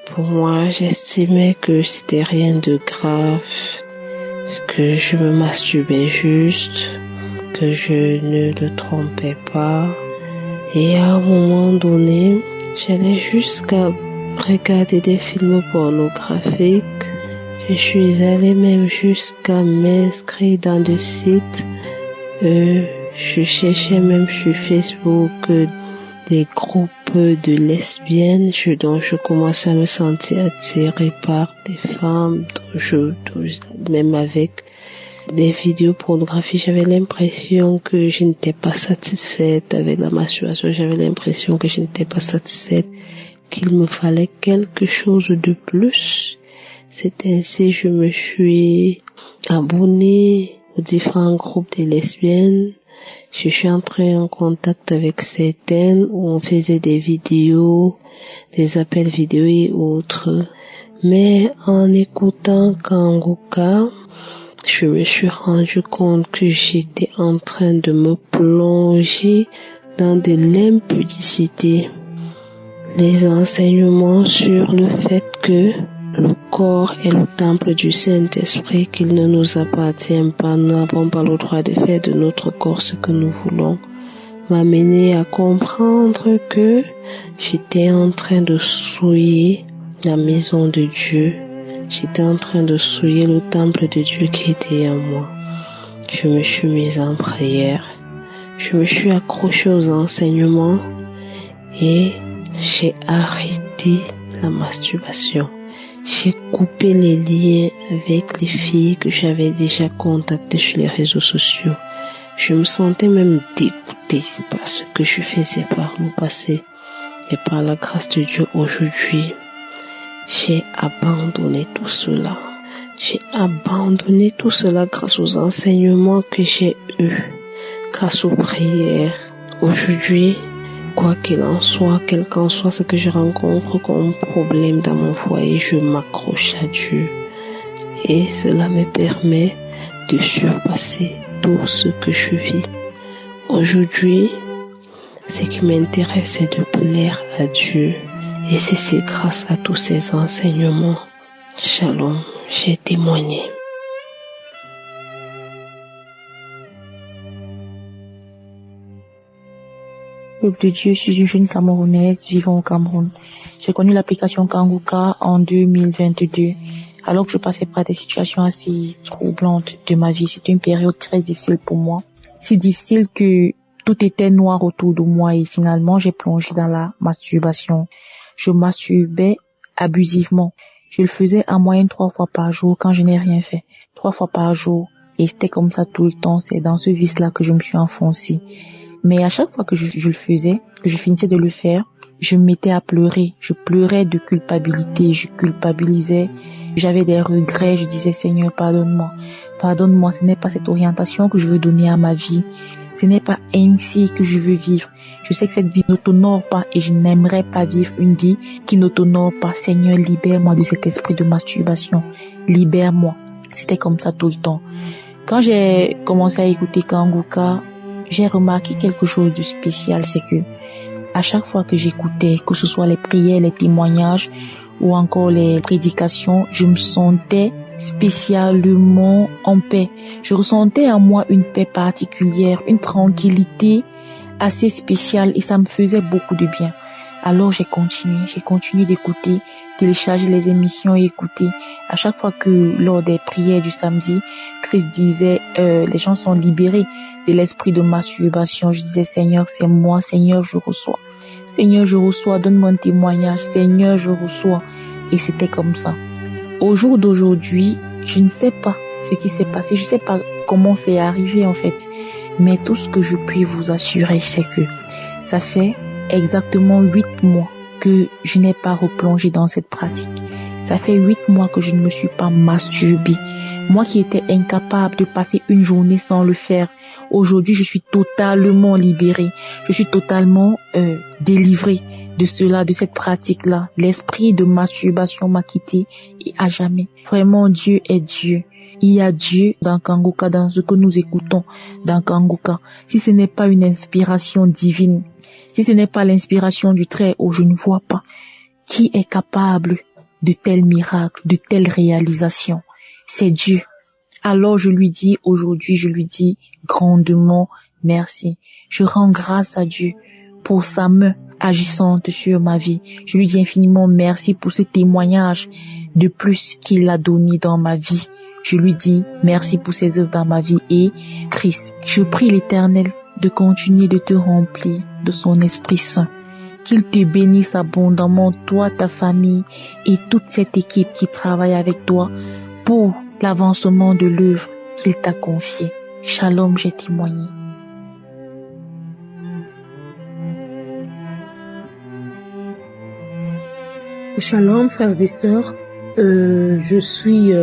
Pour moi, j'estimais que c'était rien de grave, que je me masturbais juste, que je ne le trompais pas. Et à un moment donné, j'allais jusqu'à regarder des films pornographiques. Je suis allée même jusqu'à m'inscrire dans des sites. Je cherchais même sur Facebook des groupes de lesbiennes dont je commençais à me sentir attirée par des femmes, même avec des vidéos pornographiques. J'avais l'impression que je n'étais pas satisfaite avec la masturbation. J'avais l'impression que je n'étais pas satisfaite, qu'il me fallait quelque chose de plus. C'est ainsi que je me suis abonnée aux différents groupes de lesbiennes. Je suis entrée en contact avec certaines où on faisait des vidéos, des appels vidéo et autres. Mais en écoutant Kanguka, je me suis rendu compte que j'étais en train de me plonger dans de l'impudicité. Les enseignements sur le fait que le corps est le temple du Saint-Esprit, qu'il ne nous appartient pas, nous n'avons pas le droit de faire de notre corps ce que nous voulons, m'a mené à comprendre que j'étais en train de souiller la maison de Dieu. J'étais en train de souiller le temple de Dieu qui était en moi. Je me suis mise en prière. Je me suis accrochée aux enseignements et j'ai arrêté la masturbation. J'ai coupé les liens avec les filles que j'avais déjà contactées sur les réseaux sociaux. Je me sentais même dégoûtée par ce que je faisais par le passé. Et par la grâce de Dieu, aujourd'hui, j'ai abandonné tout cela. J'ai abandonné tout cela grâce aux enseignements que j'ai eus, grâce aux prières. Aujourd'hui, quoi qu'il en soit, quel qu'en soit ce que je rencontre comme problème dans mon foyer, je m'accroche à Dieu. Et cela me permet de surpasser tout ce que je vis. Aujourd'hui, ce qui m'intéresse, c'est de plaire à Dieu. Et c'est grâce à tous ces enseignements. Shalom, j'ai témoigné. Peuple de Dieu, je suis une jeune Camerounaise vivant au Cameroun. J'ai connu l'application Kanguka en 2022, alors que je passais par des situations assez troublantes de ma vie. C'était une période très difficile pour moi. Si difficile que tout était noir autour de moi et finalement j'ai plongé dans la masturbation. Je masturbais abusivement. Je le faisais en moyenne 3 fois par jour quand je n'ai rien fait. 3 fois par jour. Et c'était comme ça tout le temps. C'est dans ce vice-là que je me suis enfoncée. Mais à chaque fois que je le faisais, que je finissais de le faire, je me mettais à pleurer. Je pleurais de culpabilité. Je culpabilisais. J'avais des regrets. Je disais, Seigneur, pardonne-moi. Pardonne-moi. Ce n'est pas cette orientation que je veux donner à ma vie. Ce n'est pas ainsi que je veux vivre. Je sais que cette vie n'autonore pas et je n'aimerais pas vivre une vie qui n'autonore pas. Seigneur, libère-moi de cet esprit de masturbation. Libère-moi. C'était comme ça tout le temps. Quand j'ai commencé à écouter Kanguka, j'ai remarqué quelque chose de spécial. C'est que à chaque fois que j'écoutais, que ce soit les prières, les témoignages ou encore les prédications, je me sentais spécialement en paix. Je ressentais en moi une paix particulière, une tranquillité assez spéciale et ça me faisait beaucoup de bien. Alors j'ai continué d'écouter, télécharger les émissions et écouter. À chaque fois que lors des prières du samedi, Christ disait les gens sont libérés de l'esprit de masturbation. Je disais Seigneur, fais-moi, Seigneur, je reçois. Seigneur, je reçois, donne-moi un témoignage. Seigneur, je reçois. Et c'était comme ça. Au jour d'aujourd'hui, je ne sais pas ce qui s'est passé. Je ne sais pas comment c'est arrivé en fait. Mais tout ce que je puis vous assurer, c'est que ça fait exactement 8 mois que je n'ai pas replongé dans cette pratique. Ça fait 8 mois que je ne me suis pas masturbée. Moi qui étais incapable de passer une journée sans le faire, aujourd'hui je suis totalement libérée. Je suis totalement délivrée de cela, de cette pratique-là. L'esprit de masturbation m'a quitté et à jamais. Vraiment, Dieu est Dieu. Il y a Dieu dans Kanguka, dans ce que nous écoutons dans Kanguka. Si ce n'est pas une inspiration divine, si ce n'est pas l'inspiration du Très-Haut, je ne vois pas qui est capable de tels miracles, de telles réalisations. C'est Dieu. Alors je lui dis aujourd'hui, je lui dis grandement merci. Je rends grâce à Dieu pour sa main agissante sur ma vie. Je lui dis infiniment merci pour ce témoignage de plus qu'il a donné dans ma vie. Je lui dis merci pour ses œuvres dans ma vie et Christ, je prie l'Éternel de continuer de te remplir de son Esprit Saint. Qu'il te bénisse abondamment, toi, ta famille et toute cette équipe qui travaille avec toi pour l'avancement de l'œuvre qu'il t'a confiée. Shalom, j'ai témoigné. Shalom, frères et sœurs. Je suis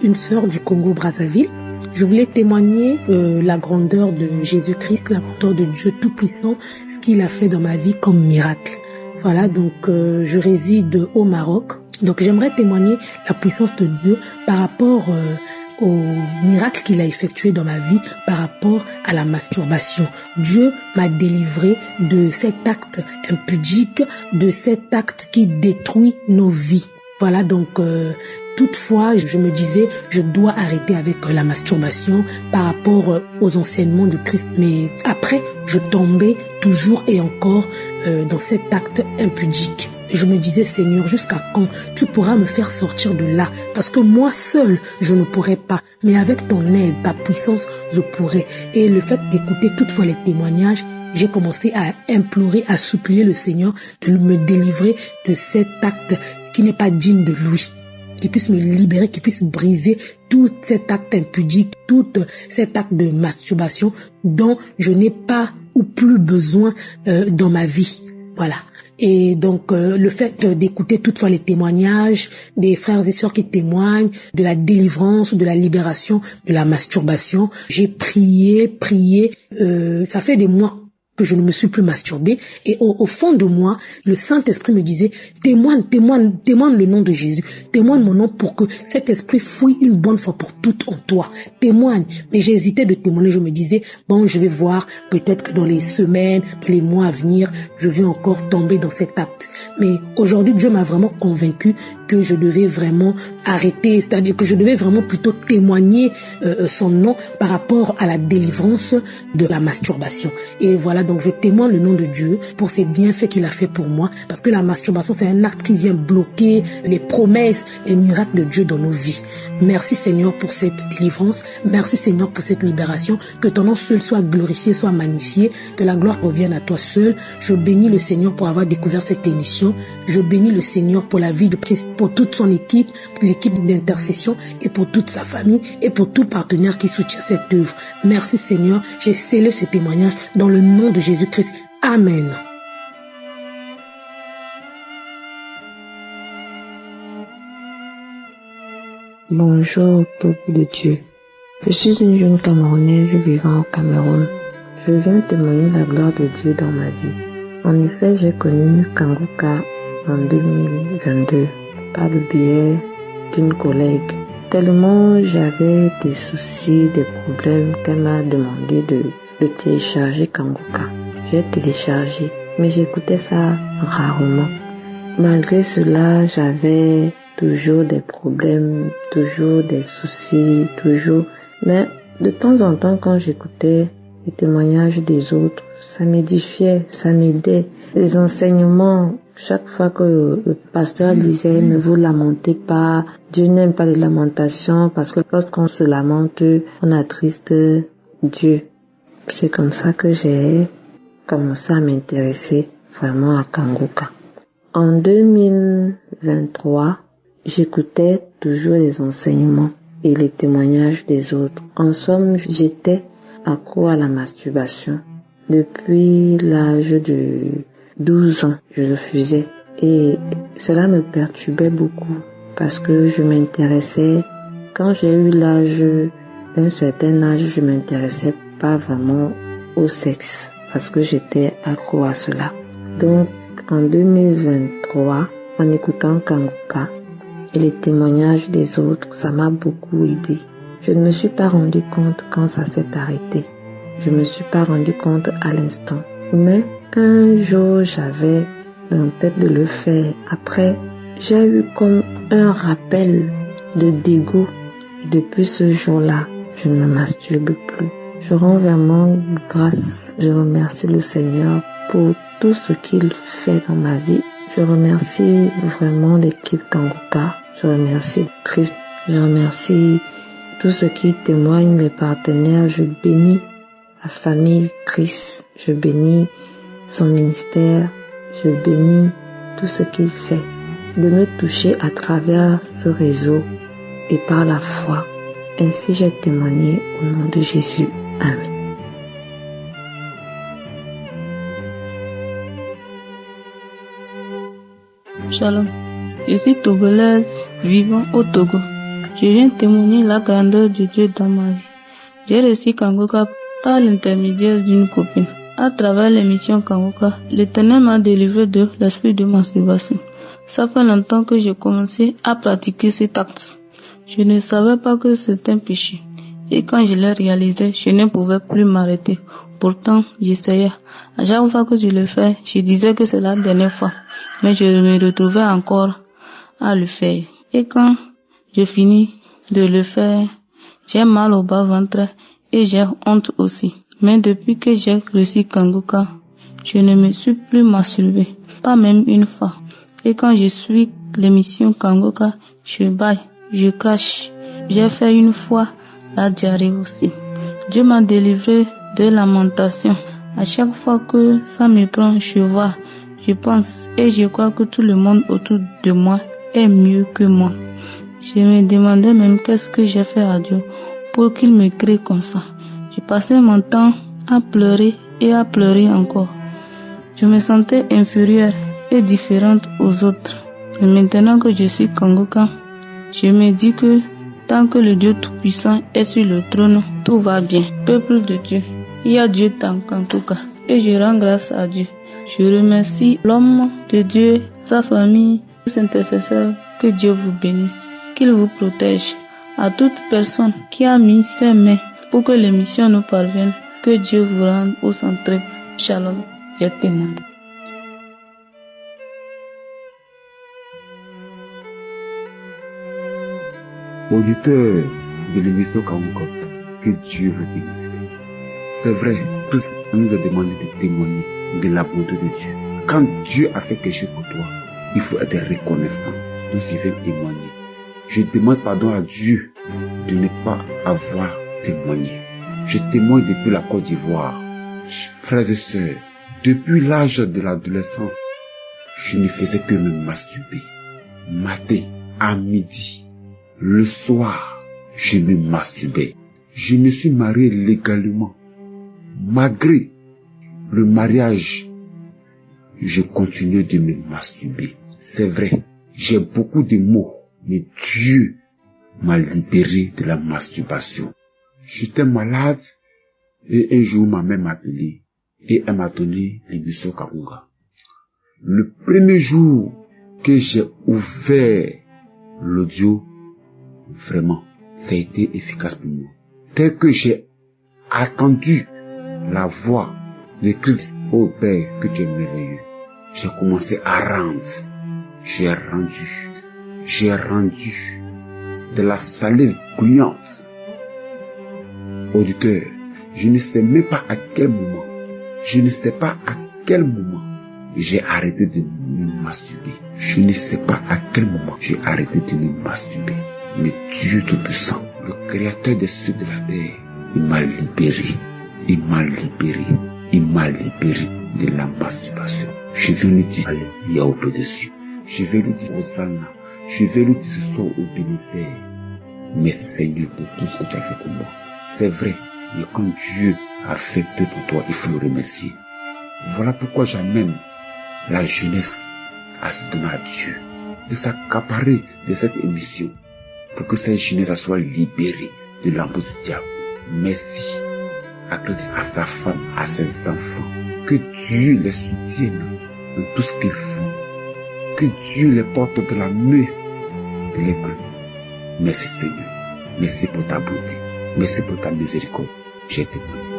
une sœur du Congo-Brazzaville. Je voulais témoigner la grandeur de Jésus-Christ, la grandeur de Dieu Tout-Puissant, ce qu'il a fait dans ma vie comme miracle. Voilà, donc je réside au Maroc. Donc j'aimerais témoigner la puissance de Dieu par rapport au miracle qu'il a effectué dans ma vie par rapport à la masturbation. Dieu m'a délivré de cet acte impudique, de cet acte qui détruit nos vies. Voilà, donc toutefois, je me disais, je dois arrêter avec la masturbation par rapport aux enseignements du Christ. Mais après, je tombais toujours et encore dans cet acte impudique. Et je me disais, Seigneur, jusqu'à quand tu pourras me faire sortir de là? Parce que moi seul, je ne pourrais pas. Mais avec ton aide, ta puissance, je pourrais. Et le fait d'écouter toutefois les témoignages, j'ai commencé à implorer, à supplier le Seigneur de me délivrer de cet acte qui n'est pas digne de lui. Qui puisse me libérer, qui puisse briser tout cet acte impudique, tout cet acte de masturbation dont je n'ai pas ou plus besoin dans ma vie. Voilà. Et donc le fait d'écouter toutefois les témoignages des frères et sœurs qui témoignent de la délivrance, de la libération de la masturbation, j'ai prié, ça fait des mois que je ne me suis plus masturbée et au fond de moi, le Saint-Esprit me disait témoigne le nom de Jésus, témoigne mon nom pour que cet esprit fuit une bonne fois pour toutes en toi, témoigne. Mais j'hésitais de témoigner, je me disais bon, je vais voir, peut-être que dans les semaines, dans les mois à venir, je vais encore tomber dans cet acte. Mais aujourd'hui, Dieu m'a vraiment convaincu que je devais vraiment arrêter, c'est-à-dire que je devais vraiment plutôt témoigner son nom par rapport à la délivrance de la masturbation. Et voilà, donc je témoigne le nom de Dieu pour ces bienfaits qu'il a fait pour moi, parce que la masturbation, c'est un acte qui vient bloquer les promesses et les miracles de Dieu dans nos vies. Merci Seigneur pour cette délivrance, merci Seigneur pour cette libération, que ton nom seul soit glorifié, soit magnifié, que la gloire revienne à toi seul. Je bénis le Seigneur pour avoir découvert cette émission, je bénis le Seigneur pour la vie de Christ, pour toute son équipe, l'équipe d'intercession et pour toute sa famille et pour tout partenaire qui soutient cette œuvre. Merci Seigneur, j'ai scellé ce témoignage dans le nom de Jésus-Christ. Amen. Bonjour, peuple de Dieu. Je suis une jeune Camerounaise vivant au Cameroun. Je viens témoigner la gloire de Dieu dans ma vie. En effet, j'ai connu Kanguka en 2022 par le biais d'une collègue. Tellement j'avais des soucis, des problèmes qu'elle m'a demandé de télécharger Kanguka. J'ai téléchargé, mais j'écoutais ça rarement. Malgré cela, j'avais toujours des problèmes, toujours des soucis, toujours. Mais de temps en temps, quand j'écoutais les témoignages des autres, ça m'édifiait, ça m'aidait. Les enseignements, chaque fois que le pasteur disait « Ne vous lamentez pas, Dieu n'aime pas les lamentations parce que lorsqu'on se lamente, on attriste Dieu. » C'est comme ça que j'ai commencé à m'intéresser vraiment à Kanguka. En 2023, j'écoutais toujours les enseignements et les témoignages des autres. En somme, j'étais accro à la masturbation. Depuis l'âge de 12 ans, je le faisais. Et cela me perturbait beaucoup parce que je m'intéressais. Quand j'ai eu un certain âge, je m'intéressais pas vraiment au sexe parce que j'étais accro à cela. Donc, en 2023, en écoutant Kanguka et les témoignages des autres, ça m'a beaucoup aidé. Je ne me suis pas rendu compte quand ça s'est arrêté. Je me suis pas rendu compte à l'instant. Mais un jour, j'avais dans la tête de le faire. Après, j'ai eu comme un rappel de dégoût. Et depuis ce jour-là, je ne me masturbe plus. Je rends vraiment grâce. Je remercie le Seigneur pour tout ce qu'il fait dans ma vie. Je remercie vraiment l'équipe Kanguka. Je remercie Christ. Je remercie tous ceux qui témoignent, les partenaires. Je bénis la famille Christ. Je bénis son ministère. Je bénis tout ce qu'il fait, de nous toucher à travers ce réseau et par la foi. Ainsi j'ai témoigné au nom de Jésus. Amen. Shalom. Je suis togolaise vivant au Togo. Je viens témoigner la grandeur de Dieu dans ma vie. J'ai reçu Kangoka par l'intermédiaire d'une copine. À travers l'émission Kangoka, l'Éternel m'a délivré de l'esprit de masturbation. Ça fait longtemps que j'ai commencé à pratiquer cet acte. Je ne savais pas que c'était un péché. Et quand je l'ai réalisé, je ne pouvais plus m'arrêter. Pourtant, j'essayais. À chaque fois que je le fais, je disais que c'est la dernière fois. Mais je me retrouvais encore à le faire. Et quand je finis de le faire, j'ai mal au bas-ventre et j'ai honte aussi. Mais depuis que j'ai reçu Kangoka, je ne me suis plus masturbée, pas même une fois. Et quand je suis l'émission Kangoka, je baille, je crache. J'ai fait une fois la diarrhée aussi. Dieu m'a délivré de lamentation. À chaque fois que ça me prend, je vois, je pense et je crois que tout le monde autour de moi est mieux que moi. Je me demandais même qu'est-ce que j'ai fait à Dieu pour qu'il me crée comme ça. Je passais mon temps à pleurer et à pleurer encore. Je me sentais inférieure et différente aux autres. Et maintenant que je suis Kangoka, je me dis que tant que le Dieu Tout-Puissant est sur le trône, tout va bien. Peuple de Dieu, il y a Dieu dans Kangoka et je rends grâce à Dieu. Je remercie l'homme de Dieu, sa famille, ses intercesseurs. Que Dieu vous bénisse, qu'il vous protège. À toute personne qui a mis ses mains pour que l'émission nous parvienne, que Dieu vous rende au centre. Shalom, je témoigne. Auditeur de l'émission Kangoka, que Dieu vous bénisse. C'est vrai, tous nous a demandé de témoigner de la bonté de Dieu. Quand Dieu a fait quelque chose pour toi, il faut être reconnaissant. Nous y venons témoigner. Je demande pardon à Dieu de ne pas avoir témoigné. Je témoigne depuis la Côte d'Ivoire. Frères et sœurs, depuis l'âge de l'adolescence, je ne faisais que me masturber. Matin, à midi, le soir, je me masturbais. Je me suis marié légalement. Malgré le mariage, je continuais de me masturber. C'est vrai, j'ai beaucoup de mots, mais Dieu m'a libéré de la masturbation. J'étais malade et un jour ma mère m'a appelé et elle m'a donné l'émission Kangoka. Le premier jour que j'ai ouvert l'audio, vraiment, ça a été efficace pour moi. Dès que j'ai attendu la voix de Christ, ô Père, que tu es merveilleux, j'ai commencé à rendre. J'ai rendu de la salive gluante au du cœur. Je ne sais même pas à quel moment, j'ai arrêté de me masturber. Je ne sais pas à quel moment j'ai arrêté de me masturber. Mais Dieu Tout-Puissant, le Créateur des cieux et de la terre, il m'a libéré de la masturbation. Je vais lui dire Alléluia auprès de Dieu. Je vais lui dire Hosanna. Je vais lui dire ce soir au bénéfice. Merci Seigneur pour tout ce que tu as fait pour moi. C'est vrai, mais quand Dieu a fait peu pour toi, il faut le remercier. Voilà pourquoi j'amène la jeunesse à se donner à Dieu, de s'accaparer de cette émission, pour que cette jeunesse soit libérée de l'emprise du diable. Merci à Christ, à sa femme, à ses enfants. Que Dieu les soutienne dans tout ce qu'ils font. Que Dieu les porte de la main de l'inconnu. Merci Seigneur. Merci pour ta bonté. Merci pour ta miséricorde. J'ai témoigné.